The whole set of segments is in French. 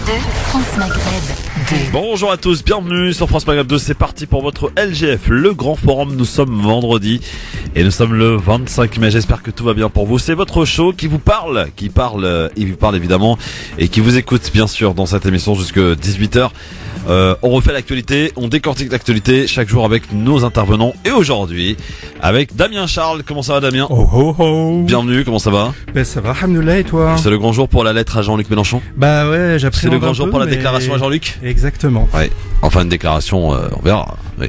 France Maghreb 2. Bonjour à tous, bienvenue sur France Maghreb 2, c'est parti pour votre LGF, le grand forum. Nous sommes vendredi et nous sommes le 25 mai, j'espère que tout va bien pour vous. C'est votre show qui vous parle, il vous parle évidemment et qui vous écoute bien sûr dans cette émission jusqu'à 18h. On refait l'actualité, on décortique l'actualité chaque jour avec nos intervenants et aujourd'hui avec Damien Charles. Comment ça va Damien? Oh ho ho. Bienvenue, comment ça va? Ben ça va, alhamdoulilah, et toi? C'est le grand jour pour la lettre à Jean-Luc Mélenchon? Bah ouais, j'appréhende. C'est le grand jour pour la mais... déclaration à Jean-Luc? Exactement. Ouais, enfin une déclaration, on verra. Oui.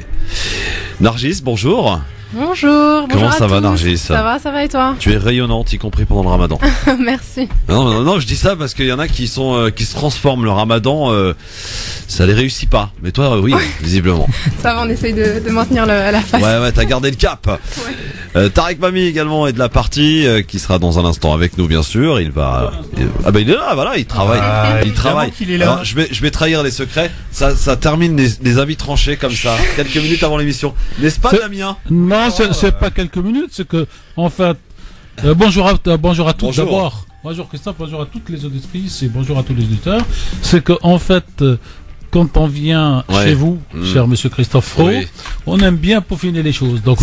Nargis, bonjour. Bonjour. Comment ça à va tous. Nargis? Ça va et toi? Tu es rayonnante, y compris pendant le ramadan. Merci. Non, je dis ça parce qu'il y en a qui se transforment le ramadan, ça les réussit pas. Mais toi, oui, visiblement. Ça va, on essaye de maintenir la face. Ouais, t'as gardé le cap. Ouais. Tarek Mami également est de la partie, qui sera dans un instant avec nous, bien sûr. Il va, il est là, voilà, il travaille. Il travaille. Qu'il est là. Alors, je vais trahir les secrets. Ça termine les avis tranchés comme ça, quelques minutes avant l'émission. N'est-ce pas, Damien? Non, c'est pas quelques minutes, c'est que, en fait, bonjour à tous d'abord. Bonjour Christophe, bonjour à toutes les auditrices et bonjour à tous les auditeurs. C'est que, en fait, quand on vient chez vous, cher monsieur Christophe Fro, on aime bien peaufiner les choses. Donc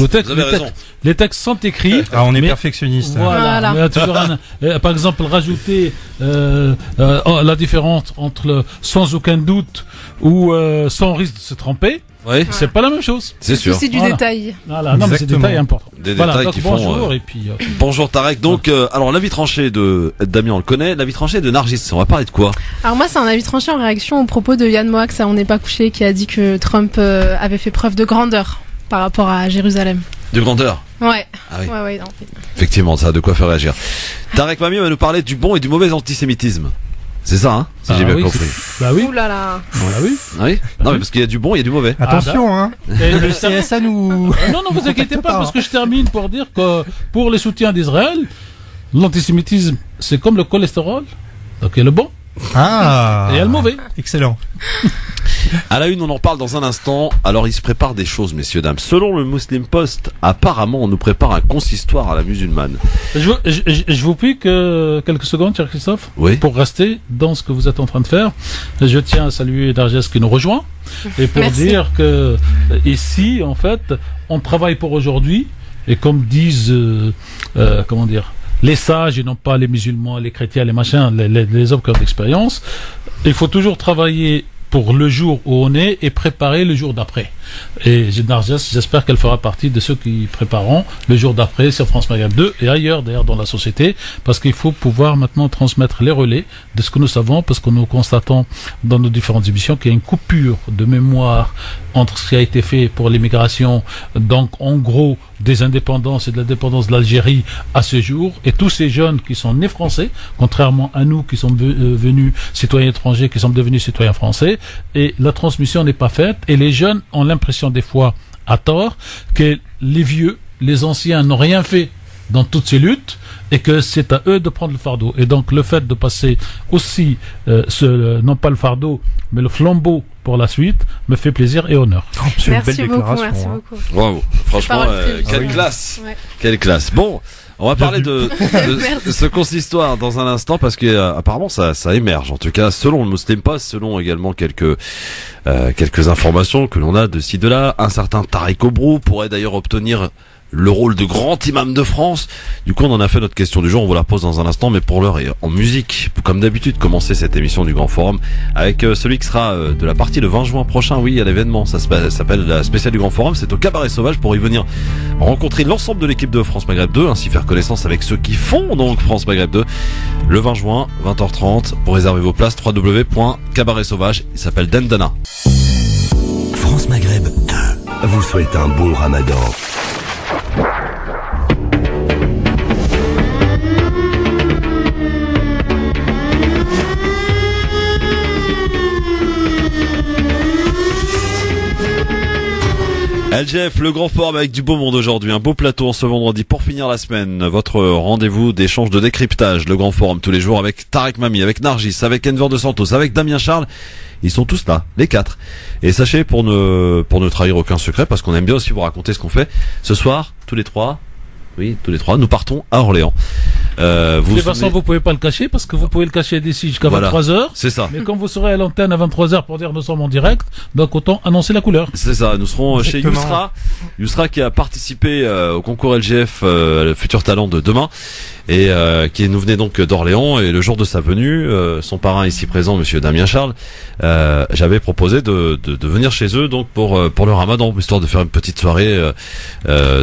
les textes sont écrits. Ah, on est perfectionniste. Voilà. Mais toujours par exemple, rajouter la différence entre le sans aucun doute ou sans risque de se tromper. Oui. C'est pas la même chose. C'est sûr. C'est du détail. Voilà, non, mais c'est des détails importants. Des détails donc qui font. Bonjour et puis. Bonjour Tarek. Donc, alors l'avis tranché de Damien, on le connaît. L'avis tranché de Nargis, on va parler de quoi? Alors moi, c'est un avis tranché en réaction au propos de Yann Moix, ça on n'est pas couché, qui a dit que Trump avait fait preuve de grandeur par rapport à Jérusalem. De grandeur. Ouais. Ah oui. Ouais, non. Effectivement, ça a de quoi faire réagir. Tarek Mami va nous parler du bon et du mauvais antisémitisme. C'est ça, hein, si j'ai bien compris. Bah oui. Ouh là là. Bah oui. Ah oui. Non, mais parce qu'il y a du bon, il y a du mauvais. Attention, hein. Et Le CSA nous. Non, vous inquiétez pas, parce que je termine pour dire que pour les soutiens d'Israël, l'antisémitisme, c'est comme le cholestérol. Donc il y a le bon Ah. et il y a le mauvais. Excellent. À la une, on en parle dans un instant. Alors, il se prépare des choses, messieurs, dames. Selon le Muslim Post, apparemment, on nous prépare un consistoire à la musulmane. Je vous prie que quelques secondes, cher Christophe, Oui. pour rester dans ce que vous êtes en train de faire. Je tiens à saluer Darges qui nous rejoint et pour Merci. dire que ici, en fait, on travaille pour aujourd'hui et comme disent, comment dire, les sages et non pas les musulmans, les chrétiens, les machins, les hommes qui ont d'expérience, il faut toujours travailler pour le jour où on est et préparer le jour d'après. Et Narges, j'espère qu'elle fera partie de ceux qui prépareront le jour d'après sur France Maghreb 2 et ailleurs d'ailleurs dans la société, parce qu'il faut pouvoir maintenant transmettre les relais de ce que nous savons, parce que nous constatons dans nos différentes émissions qu'il y a une coupure de mémoire entre ce qui a été fait pour l'immigration, donc en gros des indépendances et de l'indépendance de l'Algérie à ce jour, et tous ces jeunes qui sont nés français, contrairement à nous qui sommes venus citoyens étrangers, qui sommes devenus citoyens français, et la transmission n'est pas faite, et les jeunes ont l'impression des fois, à tort, que les vieux, les anciens n'ont rien fait dans toutes ces luttes, et que c'est à eux de prendre le fardeau. Et donc le fait de passer aussi, non pas le fardeau, mais le flambeau pour la suite, me fait plaisir et honneur. C'est une belle Merci beaucoup, déclaration. merci hein. beaucoup. Wow. Franchement, Parole très quelle vite. classe. Ouais. Quelle classe. Bon, on va parler de ce consistoire dans un instant parce que apparemment ça émerge. En tout cas, selon le Muslim Post, selon également quelques informations que l'on a de ci de là, un certain Tariq Obrou pourrait d'ailleurs obtenir le rôle de grand imam de France. Du coup, on en a fait notre question du jour, on vous la pose dans un instant, mais pour l'heure et en musique, comme d'habitude, commencer cette émission du Grand Forum avec celui qui sera de la partie le 20 juin prochain. Oui, il y a l'événement, ça s'appelle la spéciale du Grand Forum, c'est au Cabaret Sauvage pour y venir rencontrer l'ensemble de l'équipe de France Maghreb 2, ainsi faire connaissance avec ceux qui font donc France Maghreb 2 le 20 juin, 20h30. Pour réserver vos places, www.cabaretsauvage, il s'appelle Dendana. France Maghreb 2 vous souhaite un bon ramadan. LGF, le grand forum avec du beau monde aujourd'hui, un beau plateau en ce vendredi pour finir la semaine. Votre rendez-vous d'échange de décryptage, le grand forum tous les jours avec Tarek Mami, avec Nargis, avec Enver de Santos, avec Damien Charles. Ils sont tous là, les quatre. Et sachez, pour ne trahir aucun secret, parce qu'on aime bien aussi vous raconter ce qu'on fait, ce soir, tous les trois, nous partons à Orléans. Vous De vous toute façon, souvenez- vous pouvez pas le cacher parce que vous pouvez le cacher d'ici jusqu'à Voilà. 23h. C'est ça. Mais quand vous serez à l'antenne à 23h pour dire nous sommes en direct, donc autant annoncer la couleur. C'est ça, nous serons chez Exactement. Yousra qui a participé au concours LGF le futur talent de demain et qui nous venait donc d'Orléans et le jour de sa venue, son parrain ici présent, monsieur Damien Charles, j'avais proposé de venir chez eux donc pour le Ramadan, histoire de faire une petite soirée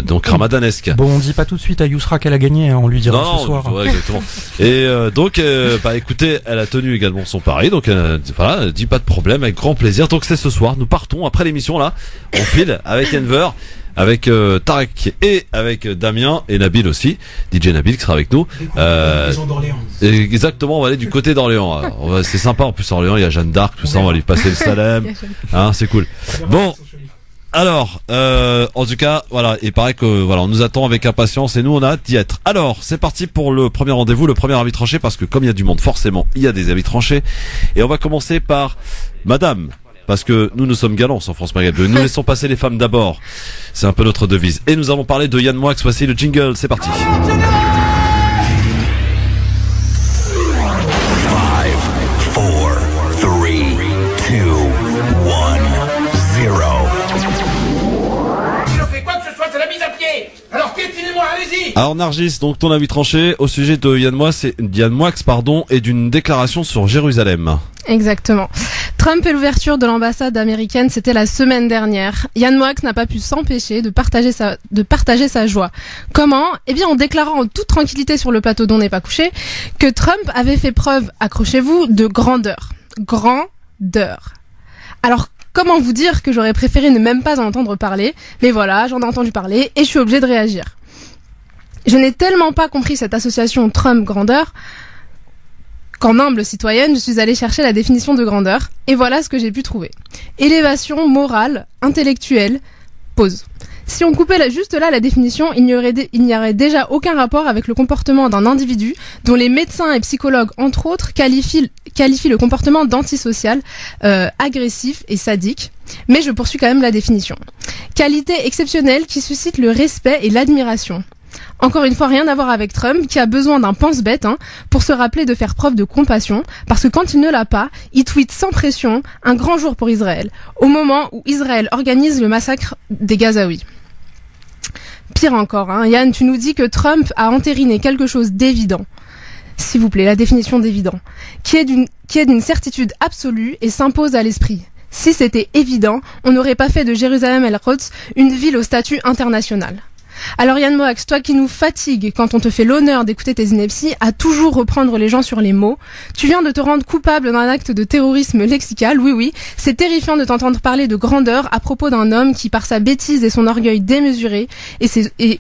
donc ramadanesque. Bon, on dit pas tout de suite à Yousra qu'elle a gagné, hein, on lui dira ce soir. ouais, exactement. Et donc, bah écoutez, elle a tenu également son pari, donc voilà, elle dit pas de problème, avec grand plaisir. Donc c'est ce soir, nous partons après l'émission là, on file avec Enver, avec Tarek et avec Damien et Nabil aussi, DJ Nabil qui sera avec nous. Exactement, on va aller du côté d'Orléans. Alors, c'est sympa en plus Orléans, il y a Jeanne d'Arc, tout ça, on va lui passer le salem, hein, c'est cool. Bon. Alors, en tout cas, voilà, il paraît que voilà, on nous attend avec impatience et nous on a hâte d'y être. Alors, c'est parti pour le premier rendez-vous, le premier avis tranché, parce que comme il y a du monde, forcément, il y a des avis tranchés. Et on va commencer par Madame, parce que nous sommes galants sur France Maghreb. Nous laissons passer les femmes d'abord. C'est un peu notre devise. Et nous allons parler de Yann Moix. Voici le jingle. C'est parti. 5, 4, 3, 2, 1, 0. Si je fais quoi que ce soit, c'est la mise à pied. Alors piétinez-moi, allez-y. Alors Nargis, donc ton avis tranché au sujet de Yann Moix, et d'une déclaration sur Jérusalem. Exactement. Trump et l'ouverture de l'ambassade américaine, c'était la semaine dernière. Yann Moix n'a pas pu s'empêcher de partager sa joie. Comment ? Eh bien, en déclarant en toute tranquillité sur le plateau dont n'est pas couché que Trump avait fait preuve, accrochez-vous, de grandeur. Grandeur. Alors, comment vous dire que j'aurais préféré ne même pas en entendre parler ? Mais voilà, j'en ai entendu parler et je suis obligée de réagir. Je n'ai tellement pas compris cette association Trump-grandeur qu'en humble citoyenne, je suis allée chercher la définition de grandeur, et voilà ce que j'ai pu trouver. Élévation morale, intellectuelle, pause. Si on coupait juste là la définition, il n'y aurait déjà aucun rapport avec le comportement d'un individu dont les médecins et psychologues, entre autres, qualifient le comportement d'antisocial, agressif et sadique. Mais je poursuis quand même la définition. Qualité exceptionnelle qui suscite le respect et l'admiration. Encore une fois, rien à voir avec Trump, qui a besoin d'un pense-bête pour se rappeler de faire preuve de compassion, parce que quand il ne l'a pas, il tweet sans pression un grand jour pour Israël, au moment où Israël organise le massacre des Gazaouis. Pire encore, Yann, tu nous dis que Trump a entériné quelque chose d'évident. S'il vous plaît, la définition d'évident, qui est d'une certitude absolue et s'impose à l'esprit. Si c'était évident, on n'aurait pas fait de Jérusalem el-Quds une ville au statut international. Alors Yann Moix, toi qui nous fatigues quand on te fait l'honneur d'écouter tes inepties à toujours reprendre les gens sur les mots, tu viens de te rendre coupable d'un acte de terrorisme lexical, oui, c'est terrifiant de t'entendre parler de grandeur à propos d'un homme qui, par sa bêtise et son orgueil démesuré, et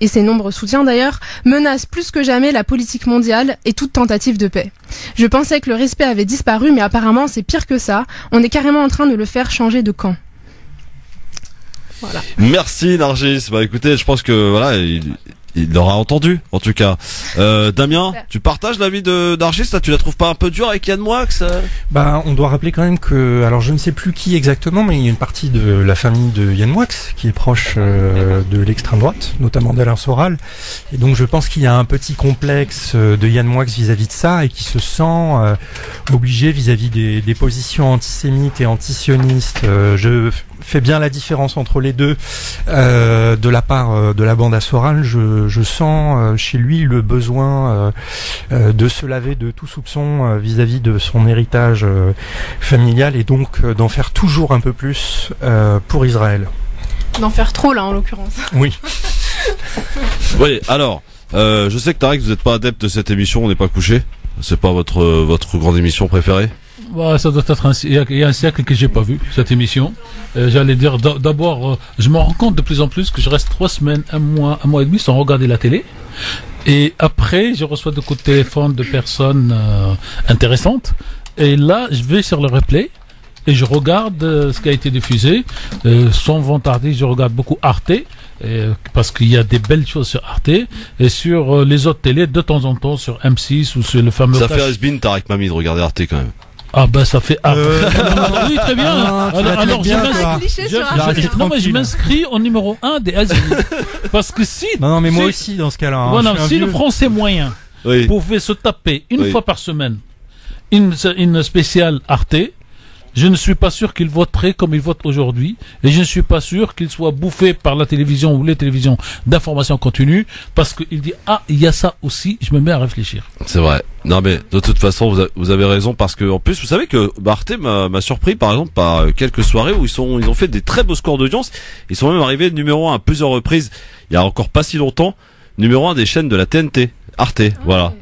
ses nombreux soutiens d'ailleurs, menace plus que jamais la politique mondiale et toute tentative de paix. Je pensais que le respect avait disparu, mais apparemment c'est pire que ça, on est carrément en train de le faire changer de camp. Voilà. Merci Nargis. Bah écoutez, je pense que voilà, il l'aura entendu en tout cas. Damien, Super. tu partages l'avis de Nargis là, tu la trouves pas un peu dure avec Yann Moix Bah, on doit rappeler quand même que, alors je ne sais plus qui exactement, mais il y a une partie de la famille de Yann Moix qui est proche de l'extrême droite, notamment d'Alain Soral. Et donc je pense qu'il y a un petit complexe de Yann Moix vis-à-vis de ça et qui se sent obligé vis-à-vis des positions antisémites et antisionistes. Je fais bien la différence entre les deux. De la part de la bande à Soral, je sens chez lui le besoin de se laver de tout soupçon vis-à-vis de son héritage familial et donc d'en faire toujours un peu plus pour Israël. D'en faire trop là en l'occurrence. Oui. Oui, alors, je sais que Tarek, vous n'êtes pas adepte de cette émission, on n'est pas couché. C'est pas votre grande émission préférée? Ouais, ça doit être il y a un siècle que j'ai pas vu cette émission. J'allais dire d'abord, je me rends compte de plus en plus que je reste 3 semaines, un mois et demi sans regarder la télé. Et après, je reçois des coups de téléphone de personnes intéressantes. Et là, je vais sur le replay et je regarde ce qui a été diffusé. Sans vantarder, je regarde beaucoup Arte. Parce qu'il y a des belles choses sur Arte et sur les autres télés de temps en temps sur M6 ou sur le fameux Ça fait has-been Tarek Mami de regarder Arte quand même. Ah bah ça fait oui, très bien. Alors je m'inscris au numéro 1 des has-been. Parce que si non mais moi aussi dans ce cas-là. Voilà, si le français moyen pouvait se taper une fois par semaine une spéciale Arte, je ne suis pas sûr qu'il voterait comme il vote aujourd'hui, et je ne suis pas sûr qu'il soit bouffé par la télévision ou les télévisions d'information continue, parce qu'il dit il y a ça aussi, je me mets à réfléchir. C'est vrai. Non mais de toute façon vous avez raison, parce que en plus vous savez que Arte m'a surpris par exemple par quelques soirées où ils ont fait des très beaux scores d'audience. Ils sont même arrivés numéro 1 à plusieurs reprises. Il y a encore pas si longtemps, numéro 1 des chaînes de la TNT, Arte, voilà.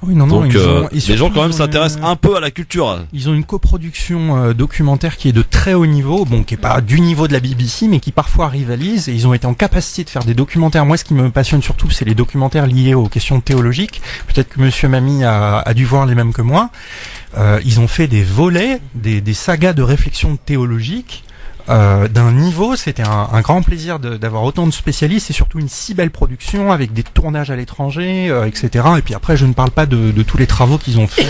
Oui, non, donc les gens quand même s'intéressent un peu à la culture. Ils ont une coproduction documentaire qui est de très haut niveau, bon, qui est pas du niveau de la BBC, mais qui parfois rivalise, et ils ont été en capacité de faire des documentaires. Moi, ce qui me passionne surtout, c'est les documentaires liés aux questions théologiques. Peut-être que Monsieur Mamie a dû voir les mêmes que moi. Ils ont fait des volets, des sagas de réflexion théologique, d'un niveau, c'était un grand plaisir d'avoir autant de spécialistes et surtout une si belle production avec des tournages à l'étranger, etc. Et puis après, je ne parle pas de tous les travaux qu'ils ont fait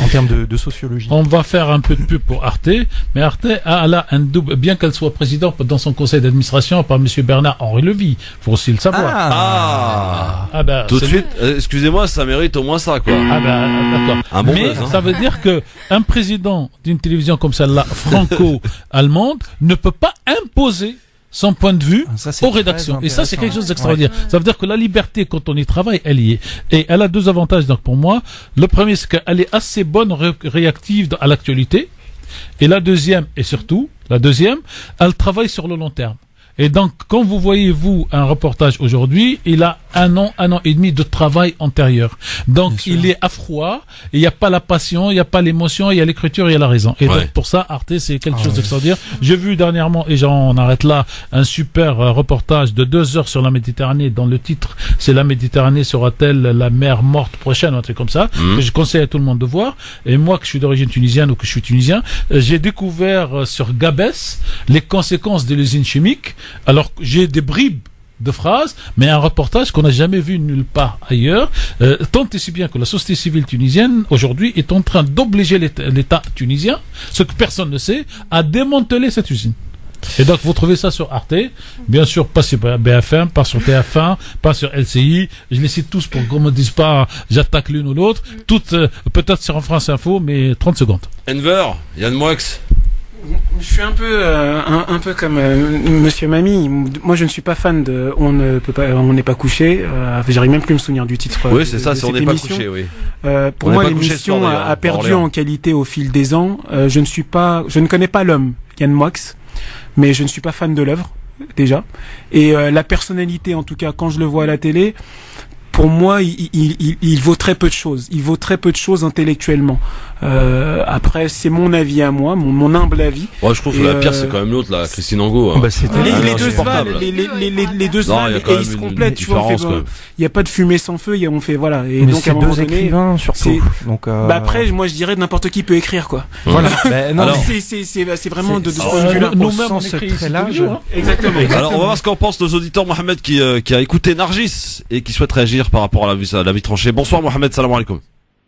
en termes de sociologie. On va faire un peu de pub pour Arte, mais Arte a là un double, bien qu'elle soit présidente dans son conseil d'administration par Monsieur Bernard-Henri Lévy, faut aussi le savoir. Tout de suite, excusez-moi, ça mérite au moins ça, quoi. D'accord. Un bon mais buzz, hein. Ça veut dire que un président d'une télévision comme celle-là, franco-allemande, ne peut pas imposer son point de vue aux rédactions. Et ça, c'est quelque chose d'extraordinaire. Ça veut dire que la liberté, quand on y travaille, elle y est. Et elle a deux avantages, donc, pour moi. Le premier, c'est qu'elle est assez bonne, réactive à l'actualité. Et la deuxième, elle travaille sur le long terme. Et donc, quand vous voyez, vous, un reportage aujourd'hui, il a un an et demi de travail antérieur. Donc, il est à froid, il n'y a pas la passion, il n'y a pas l'émotion, il y a l'écriture, il y a la raison. Et donc, pour ça, Arte, c'est quelque chose d'extraordinaire. J'ai vu dernièrement, et on arrête là, un super reportage de 2 heures sur la Méditerranée, dont le titre, c'est La Méditerranée sera-t-elle la mer morte prochaine, un truc comme ça, que je conseille à tout le monde de voir. Et moi, que je suis d'origine tunisienne ou que je suis tunisien, j'ai découvert sur Gabès les conséquences de l'usine chimique. Alors, j'ai des bribes de phrases, mais un reportage qu'on n'a jamais vu nulle part ailleurs, tant et si bien que la société civile tunisienne, aujourd'hui, est en train d'obliger l'État tunisien, ce que personne ne sait, à démanteler cette usine. Et donc, vous trouvez ça sur Arte, bien sûr, pas sur BFM, pas sur TF1, pas sur LCI, je les cite tous pour qu'on me dise pas, j'attaque l'une ou l'autre, toutes, peut-être sur France Info, mais 30 secondes. Enver, Yann Moix. Je suis un peu comme Monsieur Mamie. Moi, je ne suis pas fan de On n'est pas couché. J'arrive même plus à me souvenir du titre. Oui, c'est ça, c'est On n'est pas couché, oui. Pour moi, l'émission a perdu en qualité au fil des ans. Je ne connais pas l'homme, Yann Moix, mais je ne suis pas fan de l'œuvre, déjà. Et la personnalité, en tout cas, quand je le vois à la télé, pour moi, il vaut très peu de choses. Il vaut très peu de choses intellectuellement. Après, c'est mon avis à moi, mon humble avis. Ouais, je trouve que la pire, c'est quand même l'autre, là, Christine Angot. Hein. Les deux se valent, et ils se complètent. Tu vois, il n'y a pas de fumée sans feu. On fait voilà. Et mais donc à un moment donné, écrivains surtout. Donc après, moi, je dirais n'importe qui peut écrire, quoi. Voilà. C'est vraiment de ce point de vue-là. Nous-mêmes, on écrit très large. Exactement. Alors, on va voir ce qu'en pensent nos auditeurs. Mohamed qui a écouté Nargis et qui souhaite réagir par rapport à la vie tranchée. Bonsoir Mohamed, salam alaikum.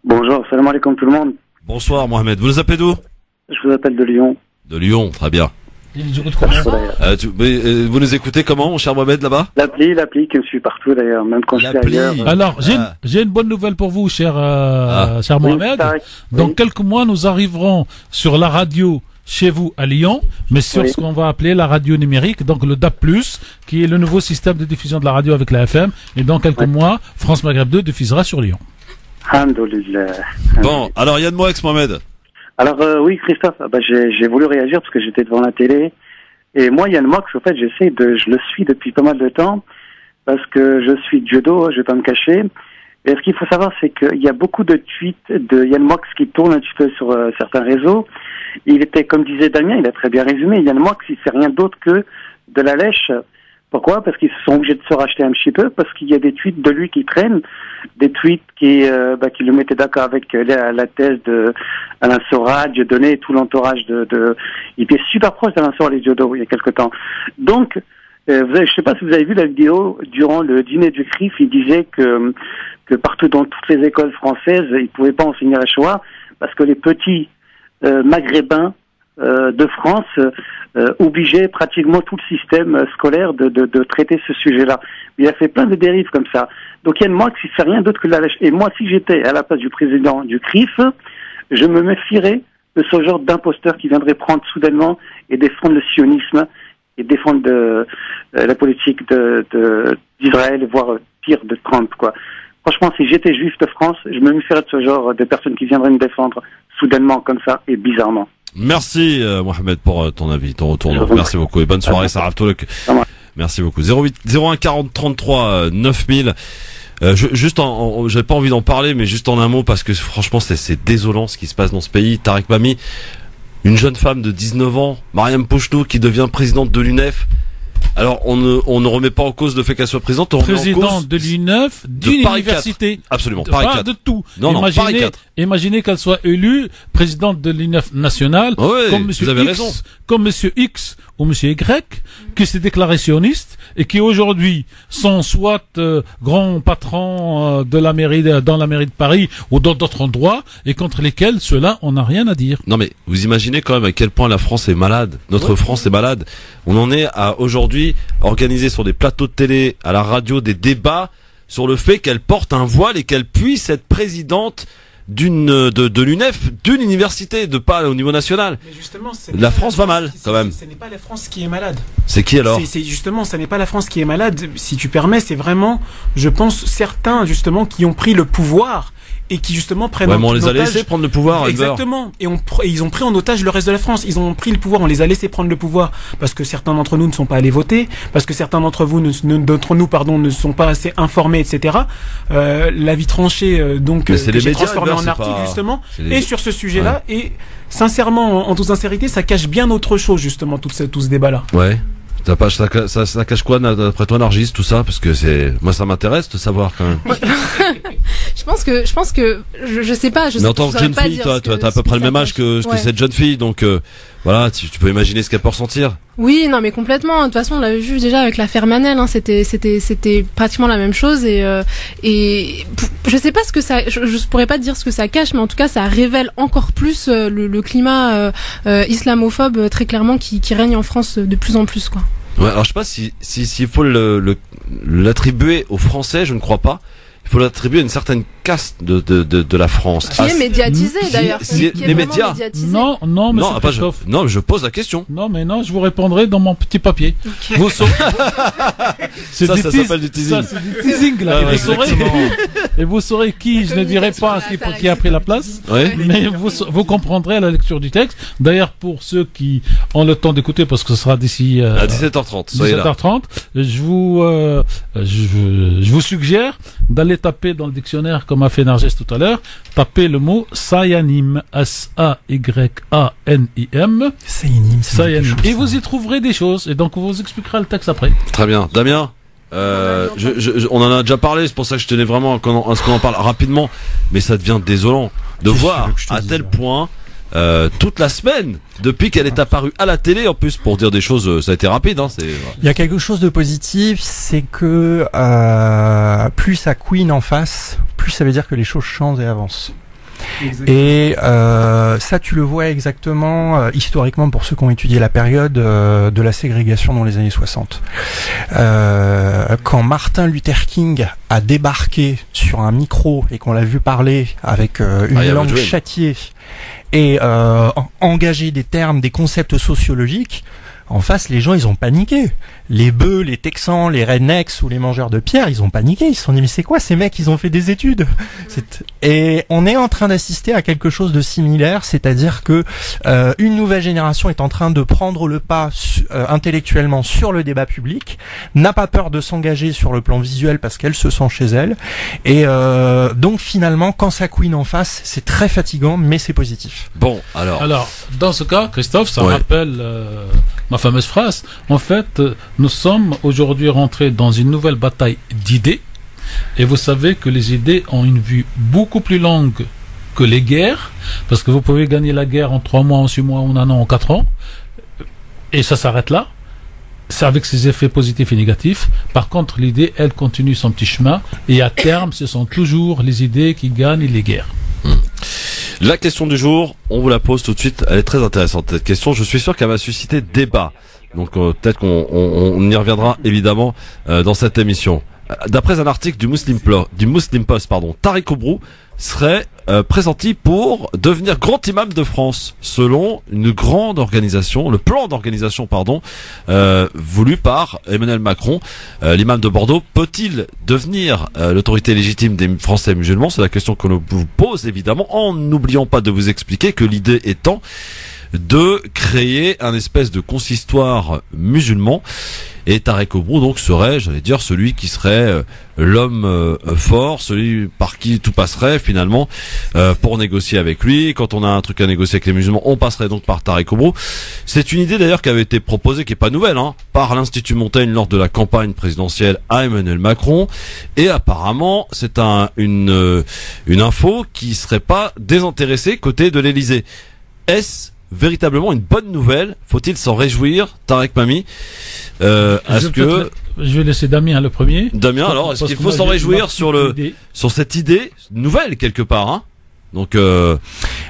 Bonjour, salam alaikum tout le monde. Bonsoir Mohamed, vous nous appelez d'où? Je vous appelle de Lyon. De Lyon, très bien. Vous nous écoutez comment, mon cher Mohamed, là-bas? L'appli que je suis partout d'ailleurs, même quand je suis ailleurs. Alors, j'ai une bonne nouvelle pour vous, cher Mohamed. Dans quelques mois, nous arriverons sur la radio chez vous à Lyon, mais sur ce qu'on va appeler la radio numérique, donc le DAB+, qui est le nouveau système de diffusion de la radio avec la FM, et dans quelques mois, France Maghreb 2 diffusera sur Lyon. Bon, alors Yann Moix, Mohamed. Alors oui, Christophe, j'ai voulu réagir parce que j'étais devant la télé, et moi Yann Moix, en fait, je le suis depuis pas mal de temps, parce que je suis judo, je vais pas me cacher. Et ce qu'il faut savoir, c'est qu'il y a beaucoup de tweets de Yann Moix qui tournent un petit peu sur certains réseaux. Il était, comme disait Damien, il a très bien résumé, Yann Moix, il fait rien d'autre que de la lèche. Pourquoi? Parce qu'ils sont obligés de se racheter un petit peu, parce qu'il y a des tweets de lui qui traînent, des tweets qui le mettaient d'accord avec la thèse de Alain Soral, Dieudonné et tout l'entourage il était super proche d'Alain Soral et Diodo il y a quelque temps. Donc, je sais pas si vous avez vu la vidéo, durant le dîner du CRIF, il disait que partout dans toutes les écoles françaises, ils pouvaient pas enseigner la Shoah, parce que les petits maghrébins de France obligeait pratiquement tout le système scolaire de traiter ce sujet-là. Il a fait plein de dérives comme ça. Donc Yann Moix, il fait rien d'autre que de la lèche. Et moi, si j'étais à la place du président du CRIF, je me méfierais de ce genre d'imposteur qui viendrait prendre soudainement et défendre le sionisme et défendre la politique d'Israël, voire pire de Trump, quoi. Franchement, si j'étais juif de France, je me méfierais de ce genre de personnes qui viendraient me défendre soudainement comme ça et bizarrement. Merci Mohamed pour ton avis, ton retour. Merci beaucoup et bonne soirée Sarah Tolok. Merci beaucoup. 01 40 33 9000. J'avais pas envie d'en parler, mais juste en un mot parce que franchement c'est désolant ce qui se passe dans ce pays. Tarek Mami, une jeune femme de 19 ans, Mariam Pouchnou, qui devient présidente de l'UNEF. Alors on ne remet pas en cause le fait qu'elle soit présidente, on remet en cause de l'UNEF, d'une université. Absolument, Paris 4. De tout. Paris 4. Imaginez qu'elle soit élue présidente de l'UNEF nationale, comme Monsieur X ou Monsieur Y, qui s'est déclaré sioniste et qui aujourd'hui sont soit grands patrons de la mairie, dans la mairie de Paris ou dans d'autres endroits, et contre lesquels ceux-là on n'a rien à dire. Non mais vous imaginez quand même à quel point la France est malade, notre France est malade. On en est à aujourd'hui organiser sur des plateaux de télé, à la radio, des débats sur le fait qu'elle porte un voile et qu'elle puisse être présidente de l'UNEF, d'une université, de pas au niveau national. Mais justement, la France va mal, quand même. Ce n'est pas la France qui est malade. C'est qui alors? C'est justement, ce n'est pas la France qui est malade. Si tu permets, c'est vraiment, je pense, certains justement qui ont pris le pouvoir et qui justement prennent en otage. On les a laissés prendre le pouvoir. Exactement. Et ils ont pris en otage le reste de la France. Ils ont pris le pouvoir. On les a laissés prendre le pouvoir parce que certains d'entre nous ne sont pas allés voter, parce que certains d'entre nous ne sont pas assez informés, etc. L'avis tranché, donc, que j'ai transformé en article justement, et sur ce sujet-là. Ouais. Et sincèrement, en toute sincérité, ça cache bien autre chose justement tout ce débat-là. Ouais. Ça cache quoi d'après toi, Nargis, tout ça? Parce que moi ça m'intéresse de savoir quand même. Je pense que je sais pas. Mais en tant que jeune fille, toi, t'as à peu près le même âge que cette jeune fille, donc voilà, tu peux imaginer ce qu'elle peut ressentir. Oui, non, mais complètement. De toute façon, on l'avait vu déjà avec l'affaire Manel. Hein, c'était pratiquement la même chose. Et je sais pas ce que ça. Je pourrais pas te dire ce que ça cache, mais en tout cas, ça révèle encore plus le climat islamophobe très clairement qui règne en France de plus en plus, quoi. Ouais. Alors je sais pas s'il faut l'attribuer aux Français, je ne crois pas. Il faut l'attribuer à une certaine caste de la France. Qui est médiatisée d'ailleurs. Les médias. Non, je pose la question. Non, je vous répondrai dans mon petit papier. Okay. Vous saurez. ça s'appelle du teasing. Ça, c'est du teasing, là. Et vous saurez qui, je ne dirai pas qui a pris la place. Ouais. Mais vous comprendrez à la lecture du texte. D'ailleurs, pour ceux qui ont le temps d'écouter, parce que ce sera d'ici, à 17h30. 17h30, je vous suggère d'aller taper dans le dictionnaire, comme a fait Narges tout à l'heure, taper le mot Sayanim, S-A-Y-A-N-I-M. Sayanim. Et vous y trouverez des choses, et donc on vous expliquera le texte après. Très bien. Damien, on en a déjà parlé, c'est pour ça que je tenais vraiment à ce qu'on en parle rapidement, mais ça devient désolant de voir à tel point toute la semaine, depuis qu'elle est apparue à la télé, en plus, pour dire des choses, ça a été rapide. Hein, il y a quelque chose de positif, c'est que plus ça queen en face, plus ça veut dire que les choses changent et avancent. Exactement. Et ça, tu le vois exactement historiquement pour ceux qui ont étudié la période de la ségrégation dans les années 60. Quand Martin Luther King a débarqué sur un micro et qu'on l'a vu parler avec une langue châtiée et engager des termes, des concepts sociologiques, en face, les gens, ils ont paniqué. Les bœufs, les texans, les rednecks ou les mangeurs de pierre, ils ont paniqué. Ils se sont dit, mais c'est quoi ces mecs? Ils ont fait des études. Et on est en train d'assister à quelque chose de similaire, c'est-à-dire que une nouvelle génération est en train de prendre le pas intellectuellement sur le débat public, n'a pas peur de s'engager sur le plan visuel parce qu'elle se sent chez elle. Et donc finalement, quand ça queen en face, c'est très fatigant, mais c'est positif. Bon, alors dans ce cas, Christophe, ça rappelle ma fameuse phrase. En fait, nous sommes aujourd'hui rentrés dans une nouvelle bataille d'idées, et vous savez que les idées ont une vue beaucoup plus longue que les guerres, parce que vous pouvez gagner la guerre en 3 mois, en 6 mois, en 1 an, en 4 ans, et ça s'arrête là. C'est avec ses effets positifs et négatifs. Par contre, l'idée, elle continue son petit chemin, et à terme, ce sont toujours les idées qui gagnent les guerres. La question du jour, on vous la pose tout de suite. Elle est très intéressante cette question. Je suis sûr qu'elle va susciter débat. Donc peut-être qu'on y reviendra évidemment dans cette émission. D'après un article du Muslim Post, Tariq Oubrou serait pressenti pour devenir grand imam de France, selon une grande organisation, le plan d'organisation voulu par Emmanuel Macron. L'imam de Bordeaux peut-il devenir l'autorité légitime des Français musulmans? C'est la question que l'on vous pose évidemment, en n'oubliant pas de vous expliquer que l'idée étant de créer un espèce de consistoire musulman. Et Tariq Oubrou donc serait, j'allais dire, celui qui serait l'homme fort, celui par qui tout passerait finalement pour négocier avec lui. Quand on a un truc à négocier avec les musulmans, on passerait donc par Tariq Oubrou. C'est une idée d'ailleurs qui avait été proposée, qui est pas nouvelle, par l'Institut Montaigne lors de la campagne présidentielle à Emmanuel Macron. Et apparemment, c'est une info qui serait pas désintéressée côté de l'Élysée. Est-ce véritablement une bonne nouvelle? Faut-il s'en réjouir, Tarek Mami? Je vais laisser Damien le premier. Damien, alors, est-ce qu'il faut s'en réjouir sur cette idée nouvelle quelque part, Donc,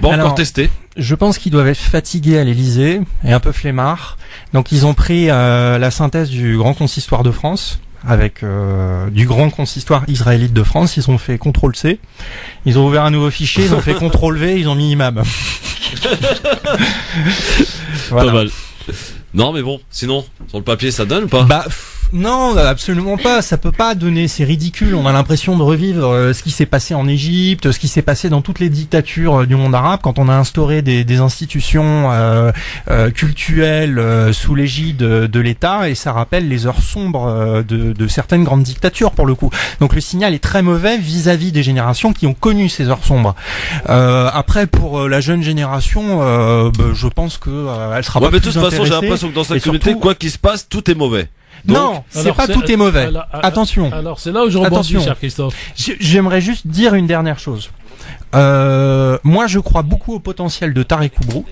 encore testé. Je pense qu'ils doivent être fatigués à l'Élysée et un peu flemmards. Donc, ils ont pris la synthèse du Grand Consistoire de France, avec du Grand Consistoire israélite de France. Ils ont fait CTRL-C, ils ont ouvert un nouveau fichier, ils ont fait CTRL-V, ils ont mis imam. Voilà. Pas mal. Non mais bon, sinon, sur le papier ça donne ou pas? Non, absolument pas. Ça peut pas donner. C'est ridicule. On a l'impression de revivre ce qui s'est passé en Égypte, ce qui s'est passé dans toutes les dictatures du monde arabe, quand on a instauré des institutions cultuelles sous l'égide de l'État, et ça rappelle les heures sombres de certaines grandes dictatures pour le coup. Donc le signal est très mauvais vis-à-vis des générations qui ont connu ces heures sombres. Après, pour la jeune génération, je pense que elle sera pas plus intéressée. De toute façon, j'ai l'impression que dans cette communauté, quoi qu'il se passe, tout est mauvais. Donc, non, c'est pas tout est mauvais. Attention. Alors c'est là où je rebondis, cher Christophe. J'aimerais juste dire une dernière chose. Moi, je crois beaucoup au potentiel de Tariq Oubrou.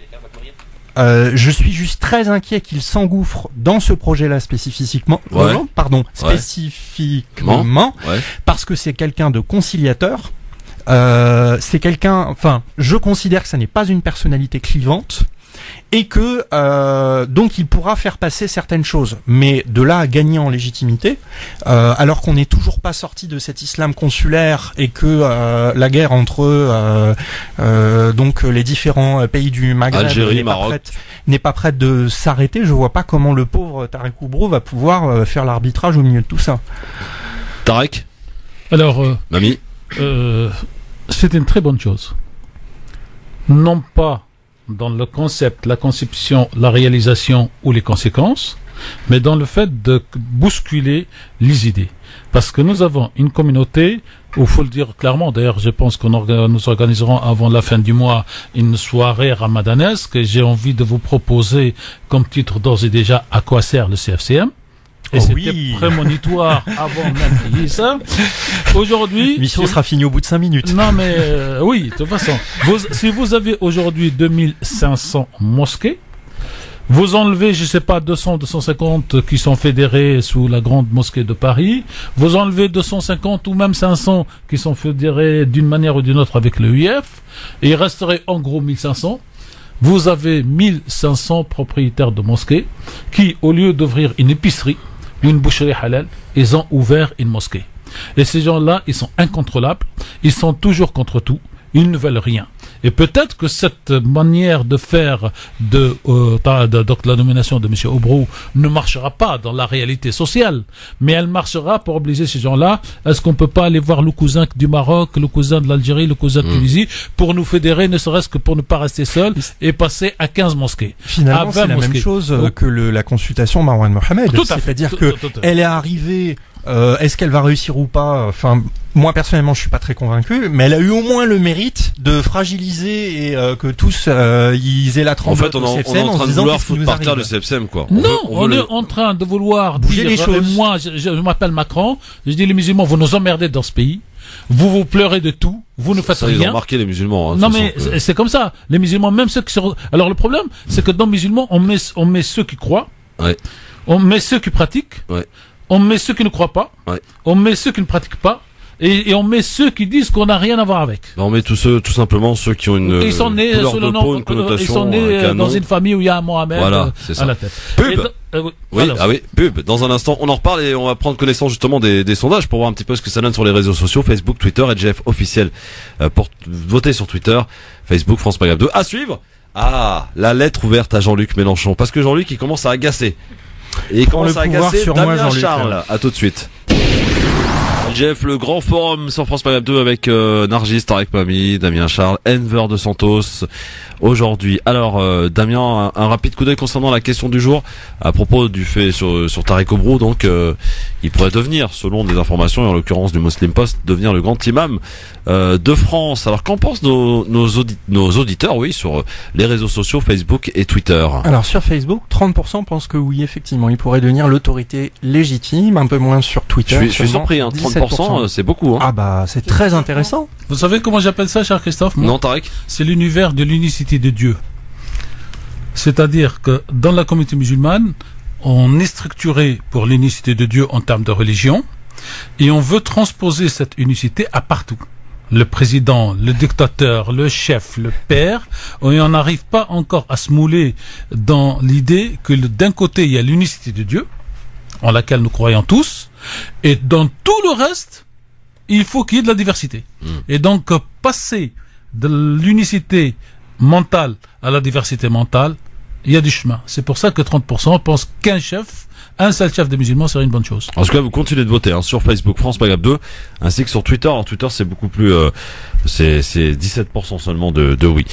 Je suis juste très inquiet qu'il s'engouffre dans ce projet-là spécifiquement. Spécifiquement, parce que c'est quelqu'un de conciliateur. C'est quelqu'un. Enfin, je considère que ça n'est pas une personnalité clivante. Et que donc il pourra faire passer certaines choses, mais de là à gagner en légitimité, alors qu'on n'est toujours pas sorti de cet islam consulaire et que la guerre entre donc les différents pays du Maghreb n'est pas prête de s'arrêter, je vois pas comment le pauvre Tariq Oubrou va pouvoir faire l'arbitrage au milieu de tout ça. Tarek, alors Mami, c'est une très bonne chose. Non pas dans le concept, la conception, la réalisation ou les conséquences, mais dans le fait de bousculer les idées. Parce que nous avons une communauté, où il faut le dire clairement, d'ailleurs je pense que nous organiserons avant la fin du mois une soirée ramadanesque, et j'ai envie de vous proposer comme titre d'ores et déjà à quoi sert le CFCM. Et c'était prémonitoire avant même qu'il y ait ça. Aujourd'hui... L'émission sera finie au bout de 5 minutes. Non mais oui, de toute façon. Si vous avez aujourd'hui 2500 mosquées, vous enlevez, je sais pas, 200, 250 qui sont fédérés sous la grande mosquée de Paris, vous enlevez 250 ou même 500 qui sont fédérés d'une manière ou d'une autre avec le UF, et il resterait en gros 1500. Vous avez 1500 propriétaires de mosquées qui, au lieu d'ouvrir une épicerie, une boucherie halal, ils ont ouvert une mosquée. Et ces gens-là, ils sont incontrôlables, ils sont toujours contre tout, ils ne veulent rien. Et peut-être que cette manière de faire donc la nomination de M. Oubrou ne marchera pas dans la réalité sociale, mais elle marchera pour obliger ces gens-là. Est-ce qu'on peut pas aller voir le cousin du Maroc, le cousin de l'Algérie, le cousin de Tunisie, pour nous fédérer, ne serait-ce que pour ne pas rester seuls et passer à 15 mosquées. Finalement, c'est la même chose que la consultation Marwan Mohamed. C'est-à-dire que elle est arrivée. Est-ce qu'elle va réussir ou pas? Enfin, moi personnellement, je suis pas très convaincu, mais elle a eu au moins le mérite de fragiliser et que tous ils aient la trempe. En fait, on est en train de vouloir foutre par terre le CFCM, quoi. On est en train de vouloir bouger les choses. Moi, je m'appelle Macron. Je dis les musulmans, vous nous emmerdez dans ce pays. Vous pleurez de tout. Vous ne faites rien. Ils ont marqué les musulmans. Non mais c'est comme ça. Les musulmans, même ceux qui sont. Alors le problème, c'est que dans les musulmans, on met ceux qui croient. Ouais. On met ceux qui pratiquent. Ouais. On met ceux qui ne croient pas, on met ceux qui ne pratiquent pas, et on met ceux qui disent qu'on n'a rien à voir avec. On met tout simplement ceux qui ont une ils sont nés couleur sous de le nom, peau, une connotation, ils sont nés dans une famille où il y a un Mohamed c'est à la tête. Pub. Oui, voilà. Pub. Dans un instant, on en reparle et on va prendre connaissance justement des sondages pour voir un petit peu ce que ça donne sur les réseaux sociaux, Facebook, Twitter, LGF officiel pour voter sur Twitter, Facebook, France Maghreb 2. À suivre. La lettre ouverte à Jean-Luc Mélenchon, parce que Jean-Luc il commence à agacer. Et il commence à agacer Damien Charles. À tout de suite. LGF, le grand forum sur France Maghreb 2 avec Nargis, Tarek Mami, Damien Charles, Enver de Santos aujourd'hui. Alors Damien, un rapide coup d'œil concernant la question du jour à propos du fait sur Tarek Obrou. Donc il pourrait devenir, selon des informations et en l'occurrence du Muslim Post, devenir le grand imam de France. Alors qu'en pensent nos auditeurs, oui, sur les réseaux sociaux Facebook et Twitter? Alors sur Facebook, 30% pensent que oui, effectivement, il pourrait devenir l'autorité légitime, un peu moins sur Twitter. Je suis surpris, 30%, c'est beaucoup. C'est très intéressant. Vous savez comment j'appelle ça, cher Christophe? Non, Tarek? C'est l'univers de l'unicité de Dieu. C'est-à-dire que dans la communauté musulmane, on est structuré pour l'unicité de Dieu en termes de religion, et on veut transposer cette unicité à partout. Le président, le dictateur, le chef, le père, et on n'arrive pas encore à se mouler dans l'idée que d'un côté il y a l'unicité de Dieu, en laquelle nous croyons tous, et dans tout le reste, il faut qu'il y ait de la diversité. Et donc passer de l'unicité mentale à la diversité mentale, il y a du chemin. C'est pour ça que 30% pensent un seul chef des musulmans serait une bonne chose. En tout cas, vous continuez de voter sur Facebook France Maghreb 2, ainsi que sur Twitter. Alors Twitter, c'est beaucoup plus, c'est 17% seulement de oui.